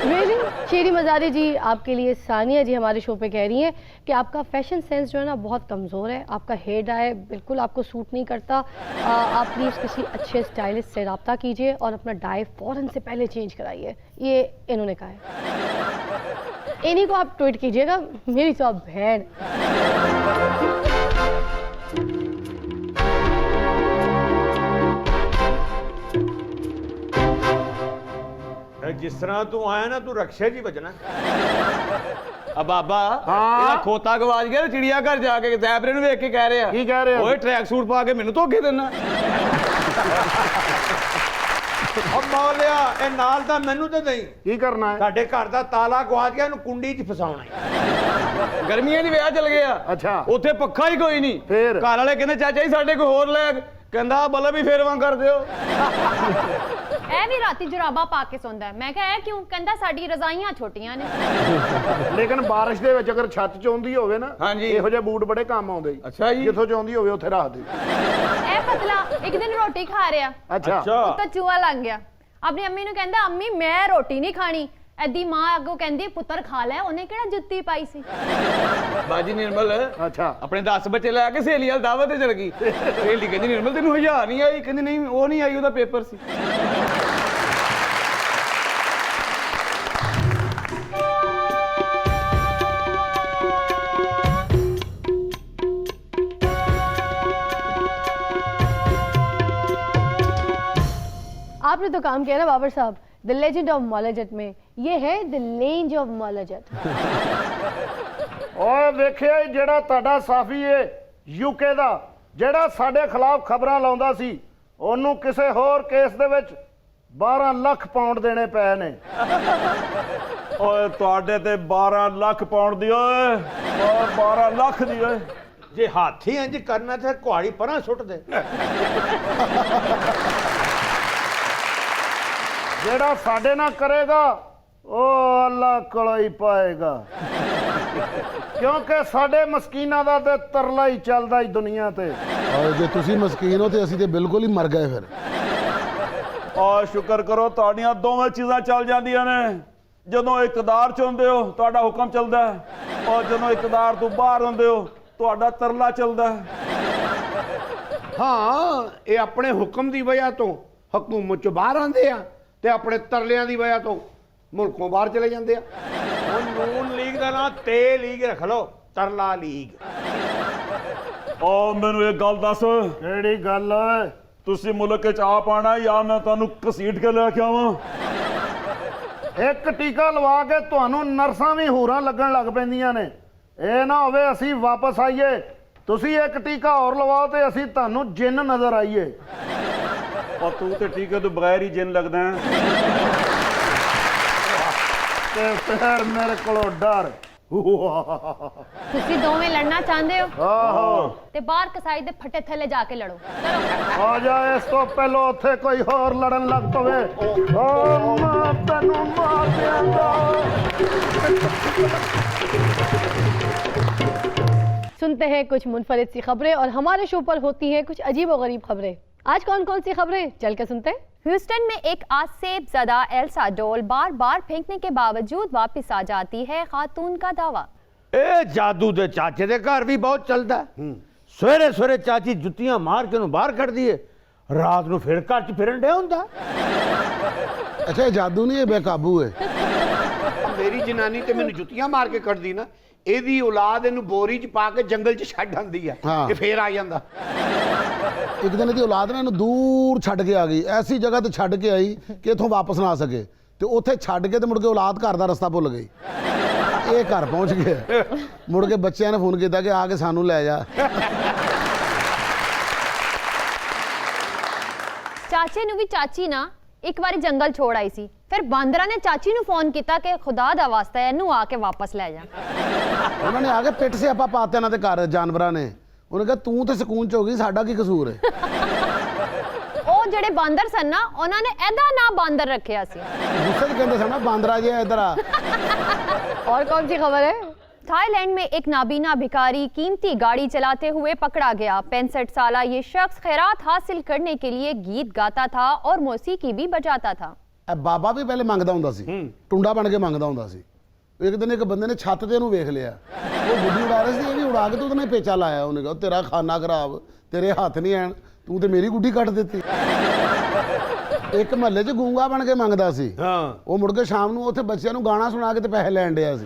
[SPEAKER 1] Really? शीरी मज़ारी जी आपके लिए सानिया जी हमारे शो पे कह रही हैं कि आपका फैशन सेंस जो है ना बहुत कमज़ोर है, आपका हेयर डाई बिल्कुल आपको सूट नहीं करता। आप प्लीज़ किसी अच्छे स्टाइलिस्ट से रब्ता कीजिए और अपना डाई फ़ौरन से पहले चेंज कराइए, ये इन्होंने कहा है। इन्हीं को आप ट्वीट कीजिएगा, मेरी तो आप बहन।
[SPEAKER 2] जिस तरह तू आया ना तू रक्षे जी बजना।
[SPEAKER 9] ਆ ਬਾਬਾ ਇਹਦਾ ਖੋਤਾ ਗਵਾਚ ਗਿਆ ਤੇ ਚਿੜੀਆ ਘਰ ਜਾ ਕੇ ਜ਼ੈਬਰੇ ਨੂੰ ਵੇਖ ਕੇ ਕਹਿ ਰਿਹਾ
[SPEAKER 3] ਕੀ ਕਹਿ ਰਿਹਾ?
[SPEAKER 9] ਓਏ ਟਰੈਕ ਸੂਟ ਪਾ ਕੇ ਮੈਨੂੰ ਧੋਖੇ ਦੇਣਾ।
[SPEAKER 2] ਉਹ ਮੌਲਿਆ ਇਹ ਨਾਲ ਦਾ ਮੈਨੂੰ ਤੇ ਨਹੀਂ,
[SPEAKER 3] ਕੀ ਕਰਨਾ ਹੈ?
[SPEAKER 2] ਸਾਡੇ ਘਰ ਦਾ ਤਾਲਾ ਗਵਾਚ ਗਿਆ, ਇਹਨੂੰ ਕੁੰਡੀ 'ਚ ਫਸਾਉਣਾ ਹੈ।
[SPEAKER 9] ਗਰਮੀਆਂ ਦੀ ਵਿਆਹ ਚਲ ਗਿਆ,
[SPEAKER 3] ਅੱਛਾ
[SPEAKER 9] ਉੱਥੇ ਪੱਖਾ ਹੀ ਕੋਈ ਨਹੀਂ।
[SPEAKER 3] ਫੇਰ?
[SPEAKER 9] ਘਰ ਵਾਲੇ ਕਹਿੰਦੇ ਚਾਚਾ ਜੀ ਸਾਡੇ ਕੋਈ ਹੋਰ ਲੈ, ਕਹਿੰਦਾ ਬਲਬ ਵੀ ਫੇਰਵਾਂ ਕਰ ਦਿਓ।
[SPEAKER 8] ਇਹ ਵੀ ਰਾਤੀ ਜੁਰਾਬਾ ਪਾ ਕੇ ਸੌਂਦਾ ਹੈ। ਮੈਂ ਕਿਹਾ ਇਹ ਕਿਉਂ? ਕਹਿੰਦਾ ਸਾਡੀ ਰਜ਼ਾਈਆਂ ਛੋਟੀਆਂ ਨੇ।
[SPEAKER 3] ਲੇਕਿਨ ਬਾਰਿਸ਼ ਦੇ ਵਿੱਚ ਅਗਰ ਛੱਤ ਚੋਂਦੀ ਹੋਵੇ ਨਾ,
[SPEAKER 9] ਹਾਂਜੀ।
[SPEAKER 3] ਇਹੋ ਜਿਹੇ ਬੂਟ ਬੜੇ ਕੰਮ ਆਉਂਦੇ।
[SPEAKER 9] ਅੱਛਾ ਜੀ।
[SPEAKER 3] ਜਿੱਥੋਂ ਚੋਂਦੀ ਹੋਵੇ ਉੱਥੇ ਰੱਖ ਦੇ।
[SPEAKER 8] ਇਹ ਪਤਲਾ ਇੱਕ ਦਿਨ ਰੋਟੀ ਖਾ ਰਿਹਾ
[SPEAKER 3] ਅੱਛਾ
[SPEAKER 8] ਤਾਂ ਚੂਹਾ ਲੱਗ ਗਿਆ। ਆਪਣੀ ਅੰਮੀ ਨੂੰ ਕਹਿੰਦਾ ਅੰਮੀ ਮੈਂ ਰੋਟੀ ਨਹੀਂ ਖਾਣੀ। ਐਦੀ ਮਾਂ ਅੱਗੋਂ ਕਹਿੰਦੀ ਪੁੱਤਰ ਖਾ ਲੈ, ਉਹਨੇ ਕਿਹੜਾ ਜੁੱਤੀ ਪਾਈ ਸੀ।
[SPEAKER 9] ਬਾਜੀ ਨਿਰਮਲ
[SPEAKER 3] ਅੱਛਾ
[SPEAKER 9] ਆਪਣੇ 10 ਬੱਚੇ ਲੈ ਕੇ ਸਹੇਲੀ ਵਾਲ ਦਾਵਤ ਤੇ ਚਲ ਗਈ। ਸਹੇਲੀ ਕਹਿੰਦੀ ਨਿਰਮਲ ਤੈਨੂੰ 1000 ਨਹੀਂ ਆਈ? ਕਹਿੰਦੀ ਨਹੀਂ ਉਹ ਨਹੀਂ ਆਈ, ਉਹਦਾ ਪੇਪਰ ਸੀ।
[SPEAKER 1] आपने तो काम किया ना बाबर साहब, द लेजेंड ऑफ मौलाजत में ये है द लेंज ऑफ मौलाजत।
[SPEAKER 3] ਓਏ ਵੇਖਿਆ ਜਿਹੜਾ ਤੁਹਾਡਾ ਸਾਫੀ ਏ
[SPEAKER 10] ਯੂਕੇ ਦਾ ਜਿਹੜਾ ਸਾਡੇ ਖਿਲਾਫ ਖਬਰਾਂ ਲਾਉਂਦਾ ਸੀ ਉਹਨੂੰ ਕਿਸੇ ਹੋਰ ਕੇਸ ਦੇ ਵਿੱਚ 12 ਲੱਖ ਪਾਉਂਡ ਦੇਣੇ ਪਏ ਨੇ।
[SPEAKER 9] ਓਏ ਤੁਹਾਡੇ ਤੇ 12 ਲੱਖ ਪਾਉਂਡ ਦੀ ਓਏ, 12 ਲੱਖ ਦੀ ਓਏ।
[SPEAKER 2] ਜੇ ਹਾਥੀ ਇੰਜ ਕਰਨਾ ਤੇ ਕੁਹਾੜੀ ਪਰਾਂ ਸੁੱਟ ਦੇ।
[SPEAKER 10] ਜਿਹੜਾ ਸਾਡੇ ਨਾਲ ਕਰੇਗਾ ਉਹ ਅੱਲਾ ਕੋਲੋਂ ਹੀ ਪਾਏਗਾ, ਕਿਉਂਕਿ ਸਾਡੇ ਮਸਕੀਨਾਂ ਦਾ ਤੇ ਤਰਲਾ ਹੀ ਚੱਲਦਾ ਹੀ ਦੁਨੀਆ ਤੇ।
[SPEAKER 3] ਔਰ ਜੇ ਤੁਸੀਂ ਮਸਕੀਨ ਹੋ ਤੇ ਅਸੀਂ ਤੇ ਬਿਲਕੁਲ ਹੀ ਮਰ ਗਏ ਫਿਰ।
[SPEAKER 9] ਔਰ ਸ਼ੁਕਰ ਕਰੋ ਤੁਹਾਡੀਆਂ ਦੋਵੇਂ ਚੀਜ਼ਾਂ ਚੱਲ ਜਾਂਦੀਆਂ ਨੇ। ਜਦੋਂ ਇਕਤਦਾਰ 'ਚ ਹੁੰਦੇ ਹੋ ਤੁਹਾਡਾ ਹੁਕਮ ਚੱਲਦਾ ਹੈ, ਔਰ ਜਦੋਂ ਇਕਤਦਾਰ ਤੋਂ ਬਾਹਰ ਹੁੰਦੇ ਹੋ ਤੁਹਾਡਾ ਤਰਲਾ ਚੱਲਦਾ ਹੈ।
[SPEAKER 5] ਹਾਂ, ਇਹ ਆਪਣੇ ਹੁਕਮ ਦੀ ਵਜ੍ਹਾ ਤੋਂ ਹਕੂਮਤ ਚੋਂ ਬਾਹਰ ਆਉਂਦੇ ਆ ਤੇ ਆਪਣੇ ਤਰਲਿਆਂ ਦੀ ਵਜ੍ਹਾ ਤੋਂ ਮੁਲਕੋਂ ਬਾਹਰ ਚਲੇ ਜਾਂਦੇ ਆ।
[SPEAKER 2] ਉਹ ਨੂਨ ਲੀਗ ਦਾ ਨਾਂ ਤੇ ਲੀਗ ਰੱਖ ਲਓ, ਤਰਲਾ ਲੀਗ।
[SPEAKER 9] ਔਰ ਮੈਨੂੰ ਇੱਕ ਗੱਲ ਦੱਸ,
[SPEAKER 10] ਕਿਹੜੀ ਗੱਲ ਓਏ?
[SPEAKER 9] ਤੁਸੀਂ ਮੁਲਕ 'ਚ ਆ ਪਾਣਾ ਜਾਂ ਮੈਂ ਤੁਹਾਨੂੰ ਘਸੀਟ ਕੇ ਲੈ ਕੇ ਆਵਾਂ?
[SPEAKER 10] ਇੱਕ ਟੀਕਾ ਲਵਾ ਕੇ ਤੁਹਾਨੂੰ ਨਰਸਾਂ ਵੀ ਹੂਰਾਂ ਲੱਗਣ ਲੱਗ ਪੈਂਦੀਆਂ ਨੇ। ਇਹ ਨਾ ਹੋਵੇ ਅਸੀਂ ਵਾਪਸ ਆਈਏ, ਤੁਸੀਂ ਇੱਕ ਟੀਕਾ ਹੋਰ ਲਵਾਓ ਤੇ ਅਸੀਂ ਤੁਹਾਨੂੰ ਜਿੰਨ ਨਜ਼ਰ ਆਈਏ।
[SPEAKER 9] ਔਰ ਤੂੰ ਤੇ ਟੀਕੇ ਤੋਂ ਬਗੈਰ ਹੀ ਜਿੰਨ ਲੱਗਦਾ ਹੈ।
[SPEAKER 10] ਤੇ ਫਿਰ ਮੇਰੇ ਕੋਲੋਂ ਡਰ।
[SPEAKER 8] ਤੁਸੀਂ ਦੋਵੇਂ ਲੜਨਾ ਚਾਹੁੰਦੇ ਹੋ
[SPEAKER 10] ਆਹੋ,
[SPEAKER 8] ਤੇ ਬਾਹਰ ਕਸਾਈ ਦੇ ਫੱਟੇ ਥੱਲੇ ਜਾ ਕੇ ਲੜੋ। ਚਲੋ
[SPEAKER 10] ਆ ਜਾ। ਇਸ ਤੋਂ ਪਹਿਲਾਂ ਉੱਥੇ ਕੋਈ ਹੋਰ ਲੜਨ ਲੱਗ ਪਵੇ ਓ ਮੈਂ ਤੈਨੂੰ ਮਾਰ ਦਿਆਂਗਾ।
[SPEAKER 1] सुनते हैं कुछ मुनफरिद सी खबरें और हमारे शो पर होती हैं कुछ अजीब और गरीब खबरें। आज कौन कौन सी खबरें चल के सुनते हैं।
[SPEAKER 8] ह्यूस्टन में एक आसेब ज़दा एल्सा डॉल बार बार फेंकने के बावजूद वापस आ जाती है, खातून का दावा।
[SPEAKER 2] ਇਹ ਜਾਦੂ ਦੇ ਚਾਚੇ ਦੇ ਘਰ ਵੀ ਬਹੁਤ ਚੱਲਦਾ ਹੈ। ਸਵੇਰੇ ਸਵੇਰੇ ਚਾਚੀ ਜੁੱਤੀਆਂ ਮਾਰ ਕੇ ਉਹਨੂੰ ਬਾਹਰ ਕੱਢਦੀ ਏ, ਰਾਤ ਨੂੰ ਫਿਰ ਘਰ 'ਚ ਫਿਰਨ ਡਿਆ ਹੁੰਦਾ।
[SPEAKER 3] ਅੱਛਾ ਇਹ ਜਾਦੂ ਨਹੀਂ, ਇਹ ਬੇਕਾਬੂ ਹੈ।
[SPEAKER 5] ਮੇਰੀ ਜਨਾਨੀ ਤੇ ਮੈਨੂੰ ਜੁੱਤੀਆਂ ਮਾਰ ਕੇ ਕੱਢਦੀ ਨਾ, ਇਹਦੀ ਔਲਾਦ ਇਹਨੂੰ ਬੋਰੀ 'ਚ ਪਾ ਕੇ ਜੰਗਲ 'ਚ ਛੱਡ ਆਂਦੀ ਆ ਕਿ ਫੇਰ ਆ ਜਾਂਦਾ।
[SPEAKER 3] ਇੱਕ ਦਿਨ ਇਹਦੀ ਔਲਾਦ ਨੇ ਇਹਨੂੰ ਦੂਰ ਛੱਡ ਕੇ ਆ ਗਈ, ਐਸੀ ਜਗ੍ਹਾ ਤੇ ਛੱਡ ਕੇ ਆਈ ਕਿ ਇੱਥੋਂ ਵਾਪਸ ਨਾ ਆ ਸਕੇ, ਤੇ ਉੱਥੇ ਛੱਡ ਕੇ ਤੇ ਮੁੜ ਕੇ ਔਲਾਦ ਘਰ ਦਾ ਰਸਤਾ ਭੁੱਲ ਗਈ। ਇਹ ਘਰ ਪਹੁੰਚ ਗਿਆ, ਮੁੜ ਕੇ ਬੱਚਿਆਂ ਨੇ ਫੋਨ ਕੀਤਾ ਕਿ ਆ ਕੇ ਸਾਨੂੰ ਲੈ ਜਾ।
[SPEAKER 8] ਚਾਚੇ ਨੂੰ ਵੀ ਚਾਚੀ ਨਾ ਇੱਕ ਵਾਰੀ ਜੰਗਲ ਛੋੜ ਆਈ ਸੀ, ਫਿਰ ਬਾਂਦਰਾਂ ਨੇ ਚਾਚੀ ਨੂੰ ਫੋਨ ਕੀਤਾ ਕਿ ਖੁਦਾ ਦਾ ਵਾਸਤਾ ਹੈ ਇਹਨੂੰ ਆ ਕੇ ਵਾਪਸ ਲੈ ਜਾ।
[SPEAKER 3] ਉਹਨਾਂ ਨੇ ਆ ਕੇ ਪਿੱਟ ਸਿਆਪਾ ਪਾਤੇ ਇਹਨਾਂ ਦੇ ਘਰ ਜਾਨਵਰਾਂ ਨੇ। ਉਹਨੇ ਕਿਹਾ ਤੂੰ ਤੇ ਸਕੂਨ ਚ ਹੋ ਗਈ, ਸਾਡਾ ਕੀ ਕਸੂਰ ਹੈ।
[SPEAKER 8] ਉਹ ਜਿਹੜੇ ਬਾਂਦਰ ਸਨ ਨਾ ਉਹਨਾਂ ਨੇ ਇਹਦਾ ਨਾਂ ਬਾਂਦਰ ਰੱਖਿਆ ਸੀ।
[SPEAKER 3] ਗੁੱਸੇ ਚ ਕਹਿੰਦੇ ਸਨ ਨਾ ਬਾਂਦਰਾ ਜਿਹਾ ਇੱਧਰ ਆ।
[SPEAKER 1] और कौन सी खबर है।
[SPEAKER 8] थाईलैंड में एक नाबीना भिखारी कीमती गाड़ी चलाते हुए पकड़ा गया। 65 साला ये शख्स खैरात हासिल करने के लिए गीत गाता था और मौसीकी भी बजाता था।
[SPEAKER 3] ਬਾਬਾ ਵੀ ਪਹਿਲੇ ਮੰਗਦਾ ਹੁੰਦਾ ਸੀ, ਟੁੰਡਾ ਬਣ ਕੇ ਮੰਗਦਾ ਹੁੰਦਾ ਸੀ। ਇੱਕ ਦਿਨ ਇੱਕ ਬੰਦੇ ਨੇ ਛੱਤ ਤੇ ਉਹਨੂੰ ਵੇਖ ਲਿਆ, ਉਹ ਗੁੱਡੀ ਉਡਾ ਰਿਹਾ ਸੀ, ਇਹ ਵੀ ਉਡਾ ਕੇ ਤੇ ਉਹਨੇ ਪੇਚਾ ਲਾਇਆ। ਉਹਨੇ ਕਿਹਾ ਤੇਰਾ ਖਾਨਾ ਖਰਾਬ, ਤੇਰੇ ਹੱਥ ਨਹੀਂ ਆਣ, ਤੂੰ ਤੇ ਮੇਰੀ ਗੁੱਡੀ ਕੱਟ ਦਿੱਤੀ। ਇੱਕ ਮਹੱਲੇ 'ਚ ਗੂੰਗਾ ਬਣ ਕੇ ਮੰਗਦਾ ਸੀ, ਉਹ ਮੁੜ ਕੇ ਸ਼ਾਮ ਨੂੰ ਉੱਥੇ ਬੱਚਿਆਂ ਨੂੰ ਗਾਣਾ ਸੁਣਾ ਕੇ ਤੇ ਪੈਸੇ ਲੈਣ ਡਿਆ ਸੀ।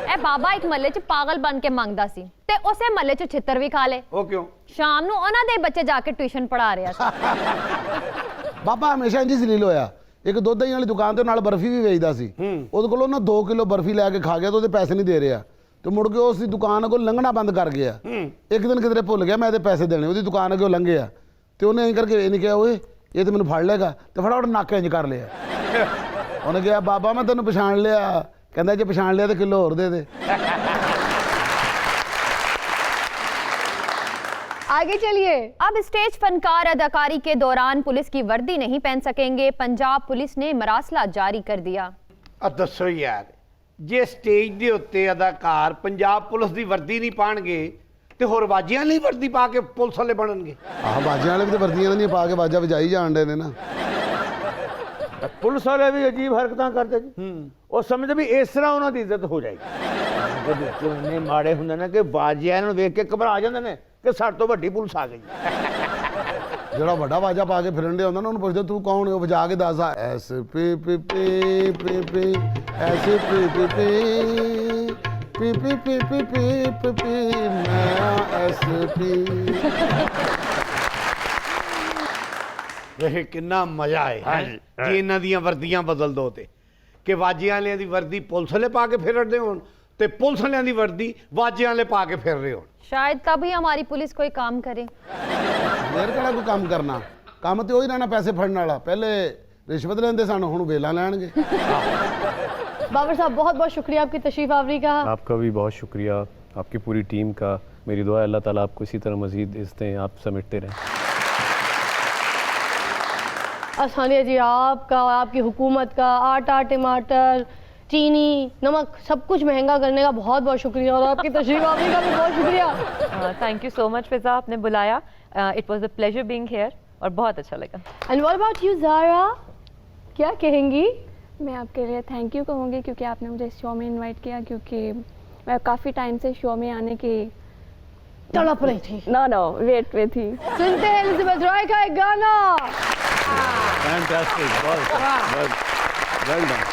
[SPEAKER 8] ਇਹ ਬਾਬਾ ਇੱਕ ਮਹੱਲੇ 'ਚ ਪਾਗਲ ਬਣ ਕੇ ਮੰਗਦਾ ਸੀ ਤੇ ਉਸੇ ਮਹੱਲੇ 'ਚ ਛਿੱਤਰ ਵੀ ਖਾ ਲੇ।
[SPEAKER 5] ਉਹ ਕਿਉਂ?
[SPEAKER 8] ਸ਼ਾਮ ਨੂੰ ਉਹਨਾਂ ਦੇ ਬੱਚੇ ਜਾ ਕੇ ਟਿਊਸ਼ਨ ਪੜ੍ਹਾ ਰਿਹਾ ਸੀ।
[SPEAKER 3] ਬਾਬਾ ਹਮੇਸ਼ਾ ਇੰਝ ਜ਼ਲੀਲ ਹੋਇਆ। ਇੱਕ ਦੁੱਧ ਦਹੀਂ ਵਾਲੀ ਦੁਕਾਨ ਤੇ ਨਾਲ ਬਰਫੀ ਵੀ ਵੇਚਦਾ ਸੀ। ਉਹਦੇ ਕੋਲੋਂ ਨਾ 2 ਕਿਲੋ ਬਰਫੀ ਲੈ ਕੇ ਖਾ ਗਿਆ ਤੇ ਉਹਦੇ ਪੈਸੇ ਨਹੀਂ ਦੇ ਰਿਹਾ, ਤੇ ਮੁੜ ਕੇ ਉਸ ਦੀ ਦੁਕਾਨ ਕੋਲ ਲੰਘਣਾ ਬੰਦ ਕਰ ਗਿਆ। ਇੱਕ ਦਿਨ ਕਿਧਰੇ ਭੁੱਲ ਗਿਆ ਮੈਂ ਇਹਦੇ ਪੈਸੇ ਦੇਣੇ, ਉਹਦੀ ਦੁਕਾਨ ਅੱਗੇ ਲੰਘਿਆ ਤੇ ਉਹਨੇ ਐਂ ਕਰਕੇ ਇਹ ਨਹੀਂ ਕਿਹਾ ਓਏ ਇਹ ਤੇ ਮੈਨੂੰ ਫੜ ਲੇਗਾ, ਤੇ ਫਟਾਫਟ ਨੱਕ ਇੰਝ ਕਰ ਲਿਆ। ਉਹਨੇ ਕਿਹਾ ਬਾਬਾ ਮੈਂ ਤੈਨੂੰ ਪਛਾਣ ਲਿਆ। ਕਹਿੰਦਾ ਜੇ ਪਛਾਣ ਲਿਆ ਤੇ ਕਿਲੋ ਹੋਰ ਦੇ ਦੇ।
[SPEAKER 1] आगे चलिए।
[SPEAKER 8] अब स्टेज फनकार अदाकारी के दौरान पुलिस की वर्दी नहीं पहन सकेंगे। पंजाब पुलिस ने मरासला जारी कर दिया।
[SPEAKER 5] ਆ ਦੱਸੋ ਯਾਰ, ਜੇ ਸਟੇਜ ਦੇ ਉੱਤੇ ਅਦਾਕਾਰ ਪੰਜਾਬ ਪੁਲਿਸ ਦੀ ਵਰਦੀ ਨਹੀਂ ਪਾਣਗੇ ਤੇ ਹੋਰ ਬਾਜੀਆਂ ਲਈ ਵਰਦੀ ਪਾ ਕੇ ਪੁਲਿਸ ਵਾਲੇ ਬਣਨਗੇ।
[SPEAKER 3] ਆਹ ਬਾਜਿਆਂ ਵਾਲੇ ਵੀ ਤੇ ਵਰਦੀਆਂ ਨਹੀਂ ਪਾ ਕੇ ਬਾਜਾ ਵਜਾਈ ਜਾਣ ਡੇ ਨੇ ਨਾ।
[SPEAKER 2] ਪੁਲਿਸ ਵਾਲੇ ਵੀ ਅਜੀਬ ਹਰਕਤਾਂ ਕਰਦੇ ਜੀ। ਉਹ ਸਮਝਦੇ ਵੀ ਇਸ ਤਰ੍ਹਾਂ ਉਹਨਾਂ ਦੀ ਇੱਜ਼ਤ ਹੋ ਜਾਏਗੀ। ਵਿੱਚੋਂ ਇੰਨੇ ਮਾੜੇ ਹੁੰਦੇ ਨੇ ਕਿ ਬਾਜਿਆਂ ਨੂੰ ਵੇਖ ਕੇ ਘਬਰਾ ਜਾਂਦੇ ਨੇ ਕਿ ਸਾਡੇ ਤੋਂ ਵੱਡੀ ਪੁਲਿਸ ਆ ਗਈ।
[SPEAKER 3] ਜਿਹੜਾ ਵੱਡਾ ਬਾਜਾ ਪਾ ਕੇ ਫਿਰਨ ਡਿਆ ਹੁੰਦਾ ਨਾ ਉਹਨੂੰ ਪੁੱਛਦੇ ਤੂੰ ਕੌਣ ਹੈ, ਉਹ ਵਜਾ ਕੇ ਦੱਸ ਐਸ ਪੀ ਪੀ ਪੀ ਪੀ ਪੀ ਐਸ ਪੀ ਪੀ ਪੀ ਪੀ ਪੀ ਪੀ ਪੀ ਪੀ ਪੀ ਪੀ ਮੈਂ ਐਸ ਪੀ।
[SPEAKER 5] ਵੇਖ ਕਿੰਨਾ ਮਜ਼ਾ ਆਏ ਜੇ ਇਹਨਾਂ ਦੀਆਂ ਵਰਦੀਆਂ ਬਦਲ ਦੋ ਤੇ, ਕਿ ਬਾਜੀਆਂ ਵਾਲਿਆਂ ਦੀ ਵਰਦੀ ਪੁਲਿਸ ਵਾਲੇ ਪਾ ਕੇ ਫਿਰਦੇ ਹੋਣ ਤੇ ਪੁਲਿਸ ਵਾਲਿਆਂ ਦੀ ਵਰਦੀ ਵਾਜਿਆਂ ਵਾਲੇ ਪਾ ਕੇ ਫਿਰ ਰਹੇ ਹੋ।
[SPEAKER 8] शायद तभी हमारी पुलिस कोई काम करे।
[SPEAKER 3] ਫੇਰ ਕਿਹੜਾ ਕੋਈ ਕੰਮ ਕਰਨਾ, ਕੰਮ ਤੇ ਉਹੀ ਰਹਿਣਾ ਪੈਸੇ ਫੜਨ ਵਾਲਾ। ਪਹਿਲੇ ਰਿਸ਼ਵਤ ਲੈਂਦੇ ਸਨ, ਹੁਣ ਵੇਲਾ ਲੈਣਗੇ।
[SPEAKER 1] बाबर साहब बहुत बहुत शुक्रिया आपकी तशरीफ आवरी का।
[SPEAKER 6] आपका भी बहुत शुक्रिया, आपकी पूरी टीम का। मेरी दुआ है अल्लाह ताला आपको इसी तरह मज़ीद इज़्ज़तें आप समेटते रहें।
[SPEAKER 1] आसानिया जी आपका और आपकी हुकूमत का आटा, टमाटर, चीनी, नमक सब कुछ महंगा करने का बहुत बहुत शुक्रिया, और आपकी तशरीफ आवरी का भी बहुत शुक्रिया।
[SPEAKER 4] Thank you so much Fiza, आपने बुलाया। It was a pleasure being here और बहुत अच्छा लगा।
[SPEAKER 1] And what about you Zara, क्या कहेंगी?
[SPEAKER 7] मैं आपके लिए थैंक यू कहूँगी क्योंकि आपने मुझे इस शो में इनवाइट किया, क्योंकि मैं काफ़ी टाइम से शो में आने की
[SPEAKER 1] तड़प रही थी।
[SPEAKER 7] नो वेट में थी।
[SPEAKER 1] सुनते हैं एलिजाबेथ रॉय का एक गाना।
[SPEAKER 6] फैंटास्टिक, बहुत वेल डन।